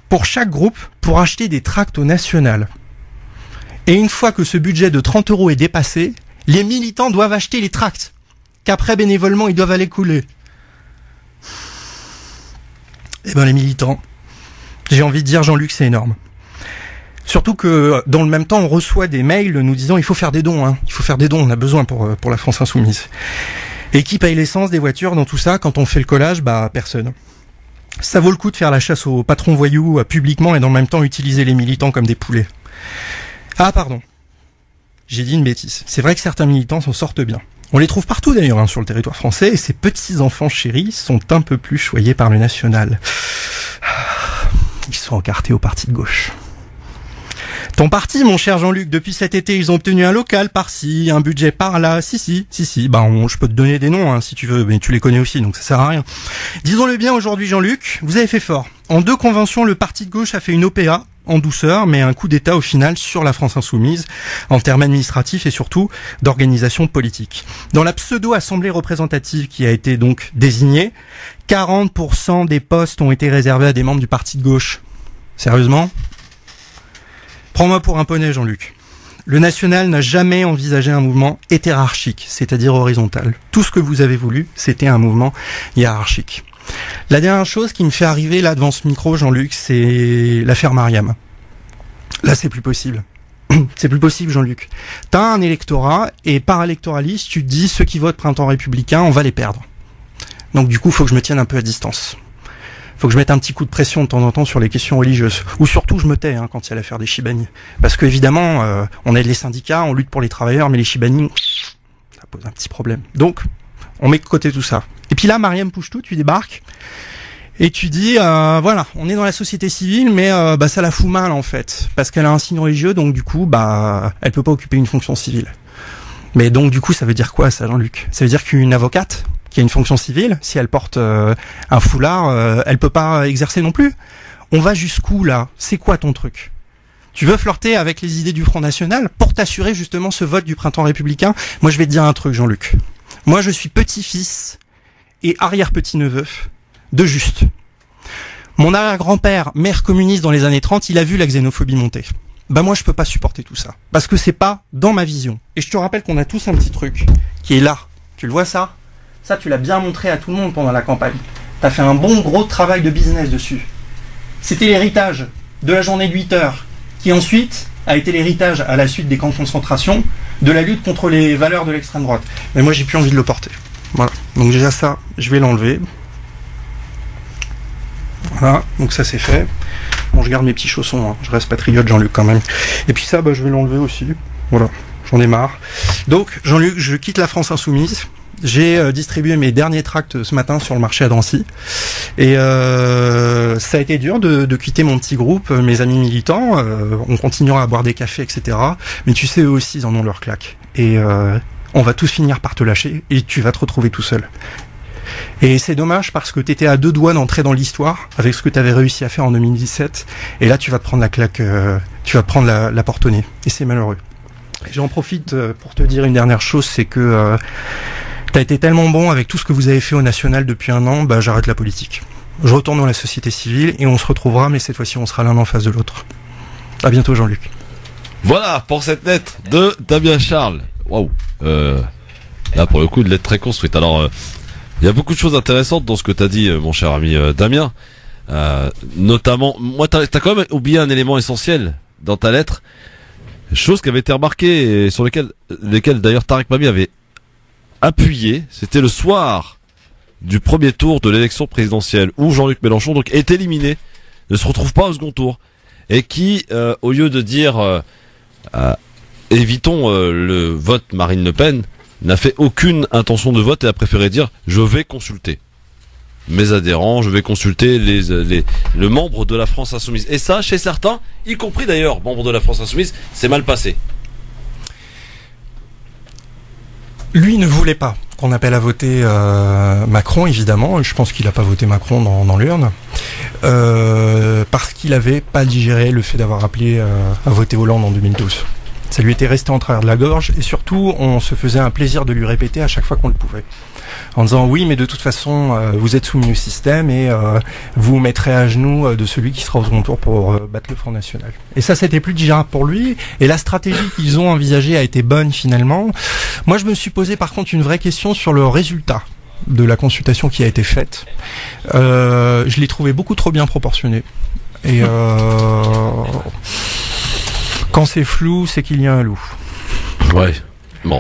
pour chaque groupe pour acheter des tracts au national. Et une fois que ce budget de 30 € est dépassé, les militants doivent acheter les tracts, qu'après bénévolement ils doivent aller couler. Eh ben les militants, j'ai envie de dire Jean-Luc, c'est énorme. Surtout que dans le même temps on reçoit des mails nous disant il faut faire des dons, il faut faire des dons, on a besoin pour la France insoumise. Et qui paye l'essence des voitures dans tout ça? Quand on fait le collage, personne. Ça vaut le coup de faire la chasse aux patrons voyous publiquement et dans le même temps utiliser les militants comme des poulets. Ah pardon, j'ai dit une bêtise. C'est vrai que certains militants s'en sortent bien. On les trouve partout d'ailleurs sur le territoire français et ces petits-enfants chéris sont un peu plus choyés par le national. Ils sont encartés au parti de gauche. Ton parti, mon cher Jean-Luc, depuis cet été, ils ont obtenu un local par-ci, un budget par-là, si. Je peux te donner des noms si tu veux, mais tu les connais aussi, donc ça sert à rien. Disons-le bien aujourd'hui, Jean-Luc, vous avez fait fort. En 2 conventions, le parti de gauche a fait une OPA, en douceur, mais un coup d'État au final sur la France insoumise, en termes administratifs et surtout d'organisation politique. Dans la pseudo-assemblée représentative qui a été donc désignée, 40% des postes ont été réservés à des membres du parti de gauche. Sérieusement ? Prends-moi pour un poney, Jean-Luc. Le national n'a jamais envisagé un mouvement hétérarchique, c'est-à-dire horizontal. Tout ce que vous avez voulu, c'était un mouvement hiérarchique. La dernière chose qui me fait arriver là devant ce micro, Jean-Luc, c'est l'affaire Mariam. Là, c'est plus possible. C'est plus possible, Jean-Luc. T'as un électorat, et par électoraliste, tu te dis, ceux qui votent Printemps républicain, on va les perdre. Donc du coup, faut que je me tienne un peu à distance. Faut que je mette un petit coup de pression de temps en temps sur les questions religieuses. Ou surtout, je me tais quand il y a l'affaire des Chibani. Parce que évidemment, on aide les syndicats, on lutte pour les travailleurs, mais les Chibani, ça pose un petit problème. Donc, on met de côté tout ça. Et puis là, Mariam Pouchtou, tu débarques et tu dis, voilà, on est dans la société civile, mais ça la fout mal en fait, parce qu'elle a un signe religieux, donc du coup, elle peut pas occuper une fonction civile. Mais donc du coup, ça veut dire quoi ça, Jean-Luc? Ça veut dire qu'une avocate qui a une fonction civile, si elle porte un foulard, elle peut pas exercer non plus. On va jusqu'où là? C'est quoi ton truc? Tu veux flirter avec les idées du Front National pour t'assurer justement ce vote du Printemps républicain? Moi, je vais te dire un truc, Jean-Luc. Moi, je suis petit-fils et arrière-petit-neveu de Juste. Mon arrière-grand-père, maire communiste dans les années 30, il a vu la xénophobie monter. Moi, je peux pas supporter tout ça. Parce que c'est pas dans ma vision. Et je te rappelle qu'on a tous un petit truc qui est là. Tu le vois ça? Ça, tu l'as bien montré à tout le monde pendant la campagne. T'as fait un bon gros travail de business dessus. C'était l'héritage de la journée de 8 heures, qui ensuite a été l'héritage, à la suite des camps de concentration, de la lutte contre les valeurs de l'extrême droite. Mais moi, j'ai plus envie de le porter. Voilà. Donc déjà ça, je vais l'enlever. Voilà. Donc ça, c'est fait. Bon, je garde mes petits chaussons. Je reste patriote, Jean-Luc, quand même. Et puis ça, je vais l'enlever aussi. Voilà. J'en ai marre. Donc, Jean-Luc, je quitte la France insoumise. J'ai distribué mes derniers tracts ce matin sur le marché à Drancy. Et ça a été dur de quitter mon petit groupe, mes amis militants. On continuera à boire des cafés, etc. Mais tu sais, eux aussi, ils en ont leur claque. Et on va tous finir par te lâcher et tu vas te retrouver tout seul. Et c'est dommage parce que t'étais à 2 doigts d'entrer dans l'histoire avec ce que t'avais réussi à faire en 2017. Et là, tu vas te prendre la claque, tu vas te prendre la porte au nez. Et c'est malheureux. Et j'en profite pour te dire une dernière chose, c'est que t'as été tellement bon avec tout ce que vous avez fait au national depuis 1 an, j'arrête la politique. Je retourne dans la société civile et on se retrouvera, mais cette fois-ci, on sera l'un en face de l'autre. À bientôt, Jean-Luc. Voilà pour cette lettre de Damien Charles. Waouh. Là, pour le coup, une lettre très construite. Alors, il y a beaucoup de choses intéressantes dans ce que t'as dit, mon cher ami Damien. Notamment, moi, t'as quand même oublié un élément essentiel dans ta lettre. Chose qui avait été remarquée et sur lesquelles d'ailleurs Tarek Mami avait appuyé. C'était le soir du premier tour de l'élection présidentielle où Jean-Luc Mélenchon donc est éliminé, ne se retrouve pas au second tour, et qui, au lieu de dire évitons le vote Marine Le Pen, n'a fait aucune intention de vote et a préféré dire je vais consulter mes adhérents, je vais consulter le membre de la France Insoumise. Et ça, chez certains, y compris d'ailleurs membres de la France Insoumise, c'est mal passé. Lui ne voulait pas qu'on appelle à voter Macron, évidemment. Je pense qu'il n'a pas voté Macron dans l'urne. Parce qu'il n'avait pas digéré le fait d'avoir appelé à voter Hollande en 2012. Ça lui était resté en travers de la gorge, et surtout, on se faisait un plaisir de lui répéter à chaque fois qu'on le pouvait. En disant oui, mais de toute façon, vous êtes soumis au système et vous mettrez à genoux de celui qui sera au second tour pour battre le Front National. Et ça, c'était plus digérable pour lui. Et la stratégie qu'ils ont envisagée a été bonne finalement. Moi, je me suis posé par contre une vraie question sur le résultat de la consultation qui a été faite. Je l'ai trouvé beaucoup trop bien proportionné. Et quand c'est flou, c'est qu'il y a un loup. Ouais. Bon.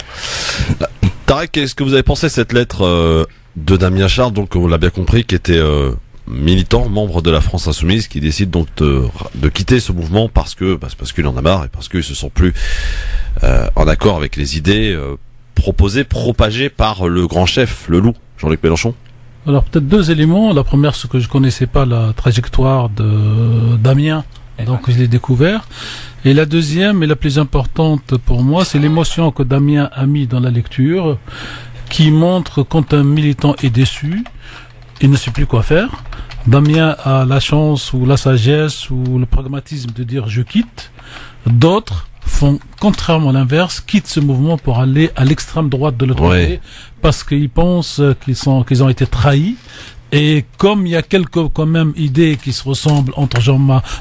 Tarek, qu'est-ce que vous avez pensé de cette lettre de Damien Charles, donc on l'a bien compris, qui était militant, membre de la France Insoumise, qui décide donc de quitter ce mouvement parce qu'il en a marre et parce qu'il se sent plus en accord avec les idées proposées, propagées par le grand chef, le loup, Jean-Luc Mélenchon? Alors peut-être deux éléments. La première, c'est que je connaissais pas la trajectoire de Damien, donc je l'ai découvert. Et la deuxième et la plus importante pour moi, c'est l'émotion que Damien a mis dans la lecture, qui montre quand un militant est déçu, il ne sait plus quoi faire. Damien a la chance ou la sagesse ou le pragmatisme de dire je quitte. D'autres font contrairement à l'inverse, quittent ce mouvement pour aller à l'extrême droite de l'autre côté, parce qu'ils pensent qu'ils ont été trahis. Et comme il y a quelques quand même idées qui se ressemblent entre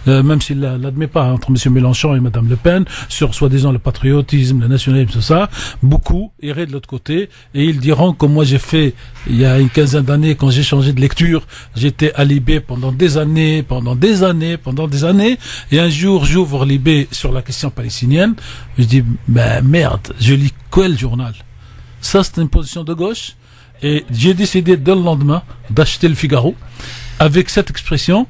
même s'il l'admet pas, entre M. Mélenchon et Mme Le Pen, sur soi-disant le patriotisme, le nationalisme, tout ça, beaucoup iraient de l'autre côté et ils diront comme moi j'ai fait il y a une quinzaine d'années quand j'ai changé de lecture, j'étais à Libé pendant des années, et un jour j'ouvre Libé sur la question palestinienne, je dis merde, je lis quel journal? Ça c'est une position de gauche. Et j'ai décidé dès le lendemain d'acheter le Figaro avec cette expression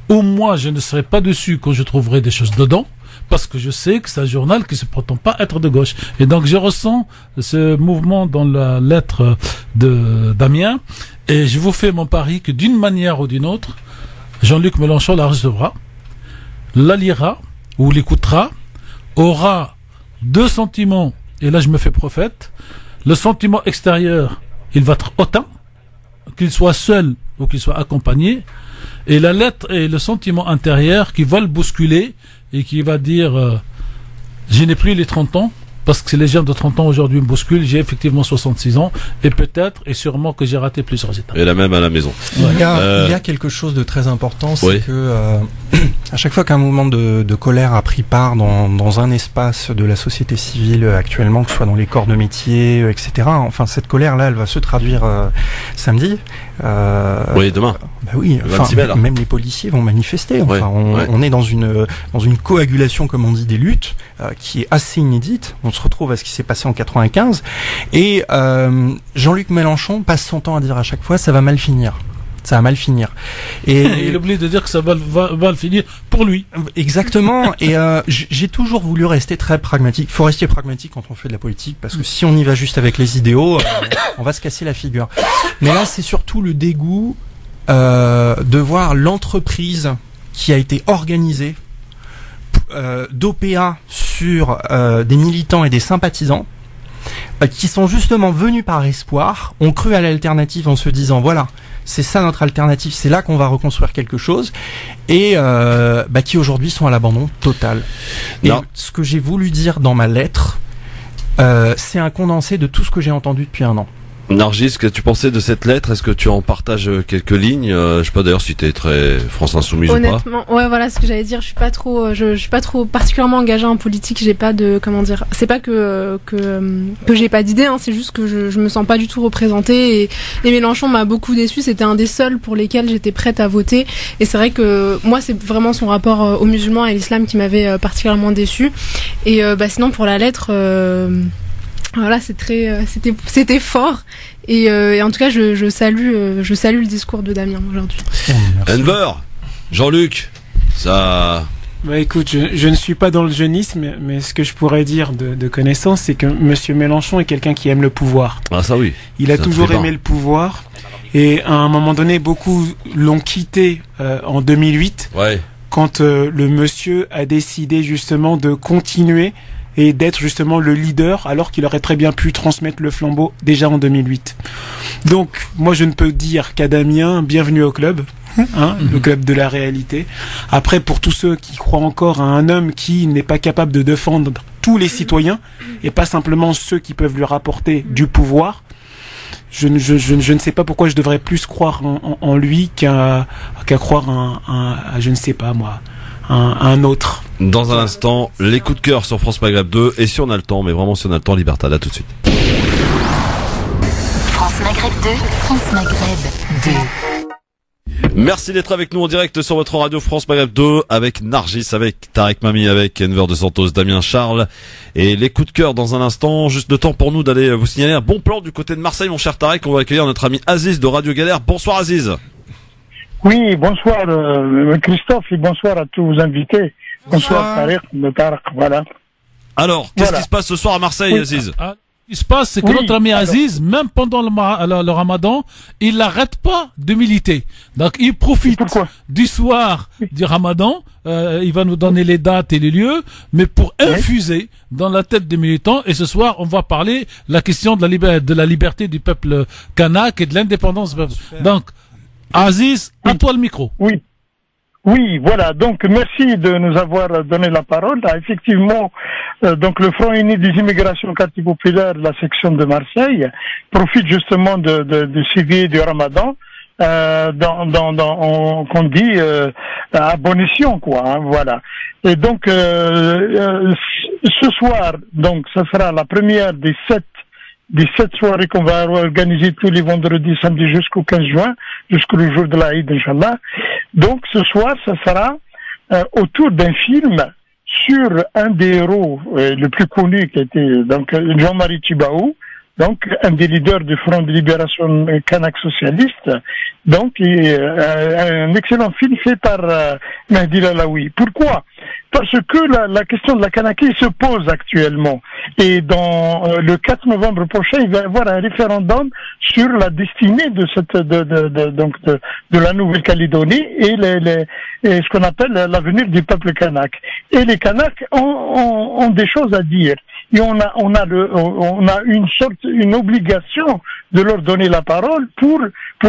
où moi je ne serai pas dessus quand je trouverai des choses dedans, parce que je sais que c'est un journal qui se prétend pas être de gauche. Et donc je ressens ce mouvement dans la lettre de Damien, et je vous fais mon pari que d'une manière ou d'une autre, Jean-Luc Mélenchon la recevra, la lira ou l'écoutera, aura deux sentiments, et là je me fais prophète. Le sentiment extérieur, il va être hautain, qu'il soit seul ou qu'il soit accompagné, et la lettre et le sentiment intérieur qui va le bousculer et qui va dire je n'ai plus les 30 ans, parce que les gens de 30 ans aujourd'hui me bousculent, j'ai effectivement 66 ans, et peut-être et sûrement que j'ai raté plusieurs étapes. Et la même à la maison. Ouais. Il y a quelque chose de très important, c'est que à chaque fois qu'un mouvement de colère a pris part dans un espace de la société civile actuellement, que ce soit dans les corps de métier, etc., enfin cette colère-là, elle va se traduire samedi. Oui, demain. Bah oui, même les policiers vont manifester. Enfin, on est dans une coagulation, comme on dit, des luttes qui est assez inédite. On se retrouve à ce qui s'est passé en 95. Et Jean-Luc Mélenchon passe son temps à dire à chaque fois, ça va mal finir. Ça va mal finir. Et il oublie de dire que ça va le finir pour lui. Exactement. Et j'ai toujours voulu rester très pragmatique. Il faut rester pragmatique quand on fait de la politique, parce que si on y va juste avec les idéaux, on va se casser la figure. Mais là, c'est surtout le dégoût de voir l'entreprise qui a été organisée d'OPA sur des militants et des sympathisants qui sont justement venus par espoir, ont cru à l'alternative en se disant voilà, c'est ça notre alternative, c'est là qu'on va reconstruire quelque chose, et qui aujourd'hui sont à l'abandon total. Et ce que j'ai voulu dire dans ma lettre, c'est un condensé de tout ce que j'ai entendu depuis un an. Nargis, ce que tu pensais de cette lettre, est-ce que tu en partages quelques lignes? Je sais pas d'ailleurs si tu es très France Insoumise ou pas. Honnêtement, ouais, voilà ce que j'allais dire. Je suis pas trop particulièrement engagée en politique. J'ai pas de, comment dire, c'est pas que j'ai pas d'idée, hein, c'est juste que je me sens pas du tout représentée, et Mélenchon m'a beaucoup déçue. C'était un des seuls pour lesquels j'étais prête à voter, et c'est vrai que moi c'est vraiment son rapport aux musulmans et à l'islam qui m'avait particulièrement déçue. Et sinon pour la lettre, Voilà, c'était fort. Et en tout cas, je salue le discours de Damien aujourd'hui. Enver, Jean-Luc, ça. Bah écoute, je ne suis pas dans le jeunisme, mais ce que je pourrais dire de connaissance, c'est que Monsieur Mélenchon est quelqu'un qui aime le pouvoir. Ah ça oui. Il a toujours aimé le pouvoir, et à un moment donné, beaucoup l'ont quitté en 2008, quand le monsieur a décidé justement de continuer et d'être justement le leader, alors qu'il aurait très bien pu transmettre le flambeau déjà en 2008. Donc, moi je ne peux dire qu'à Damien, bienvenue au club, le club de la réalité. Après, pour tous ceux qui croient encore à un homme qui n'est pas capable de défendre tous les citoyens, et pas simplement ceux qui peuvent lui rapporter du pouvoir, je ne sais pas pourquoi je devrais plus croire en lui qu'à croire à je ne sais pas moi, un autre. Dans un instant, les coups de cœur sur France Maghreb 2, et si on a le temps, mais vraiment si on a le temps, Libertad, à tout de suite. France Maghreb 2, France Maghreb 2. Merci d'être avec nous en direct sur votre radio France Maghreb 2, avec Nargis, avec Tarek Mami, avec Enver de Santos, Damien Charles, et les coups de cœur dans un instant. Juste le temps pour nous d'aller vous signaler un bon plan du côté de Marseille, mon cher Tarek. On va accueillir notre ami Aziz de Radio Galère. Bonsoir Aziz. Oui, bonsoir Christophe, et bonsoir à tous vos invités. Bonsoir Tarek, voilà. Alors, qu'est-ce qui se passe ce soir à Marseille, Aziz? Ce qui se passe, c'est que notre ami Aziz, même pendant le Ramadan, il n'arrête pas de militer. Donc, il profite du soir du Ramadan, il va nous donner les dates et les lieux, mais pour infuser dans la tête des militants. Et ce soir, on va parler la question de la liberté du peuple kanak et de l'indépendance du peuple. Donc, Aziz, à toi le micro. Oui, voilà. Donc, merci de nous avoir donné la parole. Effectivement, donc le Front Uni des Immigrations Quartier Populaire, la section de Marseille, profite justement du civier du Ramadan, qu'on dit à bon escient, quoi. Voilà. Et donc, ce soir, donc, ça sera la première des sept soirées qu'on va organiser tous les vendredis, samedi jusqu'au 15 juin, jusqu'au jour de l'Aïd, Inch'Allah. Donc, ce soir, ça sera autour d'un film sur un des héros le plus connu qui était donc Jean-Marie Tjibaou, donc un des leaders du Front de Libération Kanak Socialiste, donc un excellent film fait par Mehdi Lalaoui. Pourquoi? Parce que la question de la Kanaki se pose actuellement. Et dans le 4 novembre prochain, il va y avoir un référendum sur la destinée de de la Nouvelle-Calédonie et ce qu'on appelle l'avenir du peuple kanak. Et les Kanaks ont des choses à dire. Et on a une obligation de leur donner la parole pour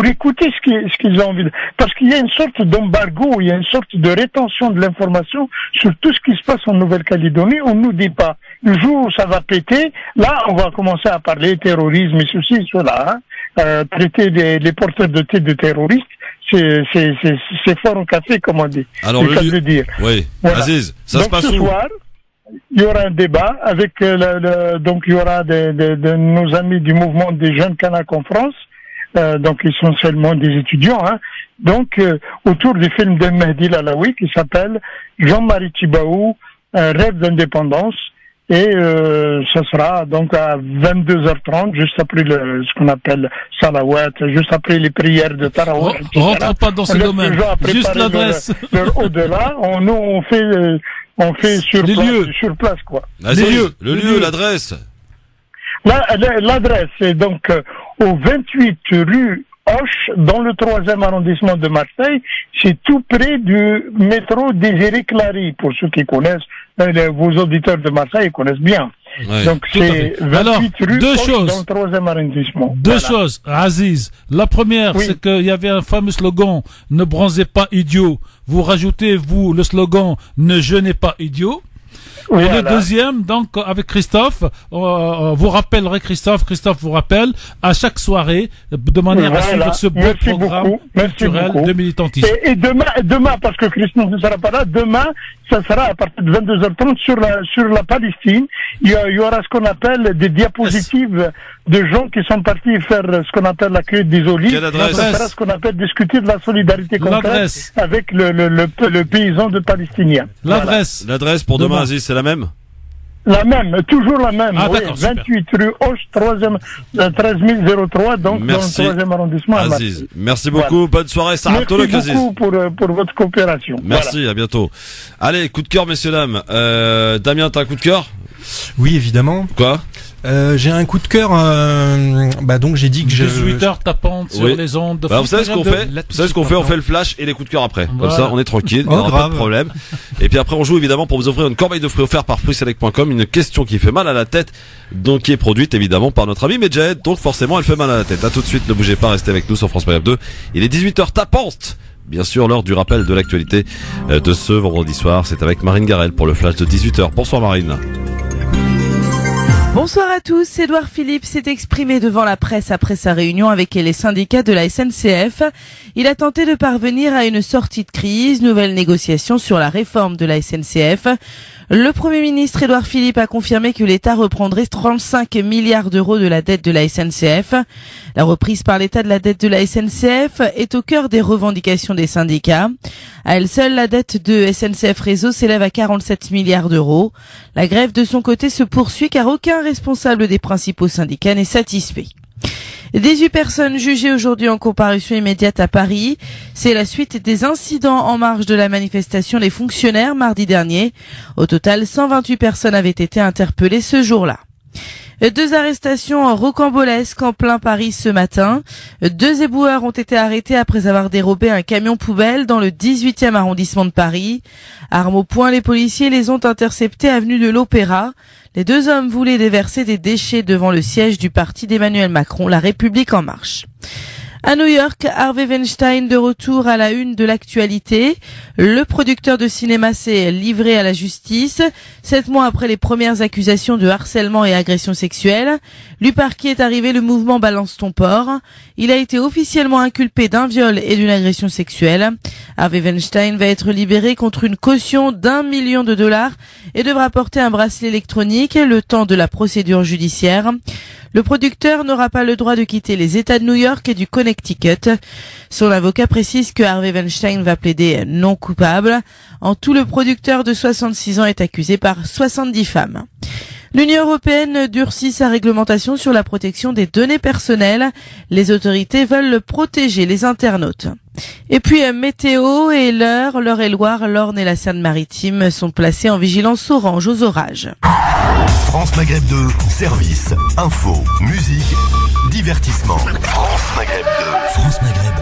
écouter ce qu'ils ont envie de. Parce qu'il y a une sorte d'embargo, il y a une sorte de rétention de l'information sur tout ce qui se passe en Nouvelle-Calédonie. On nous dit pas. Le jour où ça va péter, là, on va commencer à parler terrorisme et ceci et cela, traiter les porteurs de tête de terroristes. C'est fort au café, comme on dit. Alors, c'est ça que je veux dire. Oui. Voilà. Aziz, ça se passe où? Ce soir, il y aura un débat avec donc il y aura de nos amis du mouvement des jeunes Kanaks en France, donc essentiellement des étudiants, donc autour du film de Mehdi Lalaoui qui s'appelle Jean-Marie Tjibaou, Rêve d'indépendance, et ça sera donc à 22h30, juste après ce qu'on appelle Salawat, juste après les prières de Tarawih. Rentre pas dans ce domaine, juste l'adresse. Au-delà, on fait sur place, quoi. Le lieu, l'adresse. L'adresse, c'est donc au 28 rue Hoche, dans le 3e arrondissement de Marseille. C'est tout près du métro Désiré Clary, pour ceux qui connaissent. Vos auditeurs de Marseille connaissent bien. Ouais, donc c'est 28 rue Hoche, dans le 3e arrondissement. Deux choses, Aziz. La première, c'est qu'il y avait un fameux slogan « Ne bronzez pas idiot ». Vous rajoutez, vous, le slogan « Ne jeûnez pas idiot ». Et le deuxième, donc, avec Christophe, vous rappellerez Christophe vous rappelle, à chaque soirée, de manière à suivre ce beau programme culturel de militantisme. Et demain, parce que Christophe ne sera pas là, demain, ça sera à partir de 22h30 sur la Palestine. Il y aura ce qu'on appelle des diapositives de gens qui sont partis faire ce qu'on appelle la cueillette des olives. Ça sera ce qu'on appelle discuter de la solidarité concrète avec le paysan de Palestinien. L'adresse pour demain, Aziz, c'est la même? La même, toujours la même. Ah, oui, d'accord, 28 rue Hoche, 13003, donc Merci. dans le 3e arrondissement. Aziz, merci beaucoup, bonne soirée, Sarah Tolok, Aziz. Merci beaucoup pour votre coopération. Merci, voilà. À bientôt. Allez, coup de cœur, messieurs, dames. Damien, t'as un coup de cœur? Oui, évidemment. Quoi? J'ai un coup de cœur. Donc j'ai dit que 18h tapante sur les ondes de vous savez ce qu'on fait? Vous savez ce qu'on fait? On fait le flash et les coups de cœur après. Voilà. Comme ça, on est tranquille. Il n'y aura pas de problème. Et puis après, on joue évidemment pour vous offrir une corbeille de fruits offerte par fruitselect.com. Une question qui fait mal à la tête, donc qui est produite évidemment par notre ami Medjed. Donc forcément, elle fait mal à la tête. À tout de suite. Ne bougez pas. Restez avec nous sur France Maghreb 2. Il est 18h tapante. Bien sûr, l'heure du rappel de l'actualité de ce vendredi soir. C'est avec Marine Garel pour le flash de 18h. Bonsoir Marine. Bonsoir à tous. Édouard Philippe s'est exprimé devant la presse après sa réunion avec les syndicats de la SNCF. Il a tenté de parvenir à une sortie de crise, nouvelle négociation sur la réforme de la SNCF. Le Premier ministre Édouard Philippe a confirmé que l'État reprendrait 35 milliards d'euros de la dette de la SNCF. La reprise par l'État de la dette de la SNCF est au cœur des revendications des syndicats. À elle seule, la dette de SNCF Réseau s'élève à 47 milliards d'euros. La grève de son côté se poursuit car aucun responsable des principaux syndicats n'est satisfait. 18 personnes jugées aujourd'hui en comparution immédiate à Paris. C'est la suite des incidents en marge de la manifestation des fonctionnaires mardi dernier. Au total, 128 personnes avaient été interpellées ce jour-là. 2 arrestations rocambolesques en plein Paris ce matin. 2 éboueurs ont été arrêtés après avoir dérobé un camion poubelle dans le 18e arrondissement de Paris. Armes au poing, les policiers les ont interceptés avenue de l'Opéra. Les 2 hommes voulaient déverser des déchets devant le siège du parti d'Emmanuel Macron, La République en marche. À New York, Harvey Weinstein de retour à la une de l'actualité. Le producteur de cinéma s'est livré à la justice 7 mois après les premières accusations de harcèlement et agression sexuelle. Lui par qui est arrivé le mouvement Balance ton porc. Il a été officiellement inculpé d'un viol et d'une agression sexuelle. Harvey Weinstein va être libéré contre une caution d'1 million de dollars et devra porter un bracelet électronique le temps de la procédure judiciaire. Le producteur n'aura pas le droit de quitter les États de New York et du Connecticut. Son avocat précise que Harvey Weinstein va plaider non coupable. En tout, le producteur de 66 ans est accusé par 70 femmes. L'Union européenne durcit sa réglementation sur la protection des données personnelles. Les autorités veulent protéger les internautes. Et puis météo et l'Eure-et-Loire, l'Orne et la Seine-Maritime sont placés en vigilance orange aux orages. France Maghreb 2, service, info, musique, divertissement. France Maghreb 2. France Maghreb.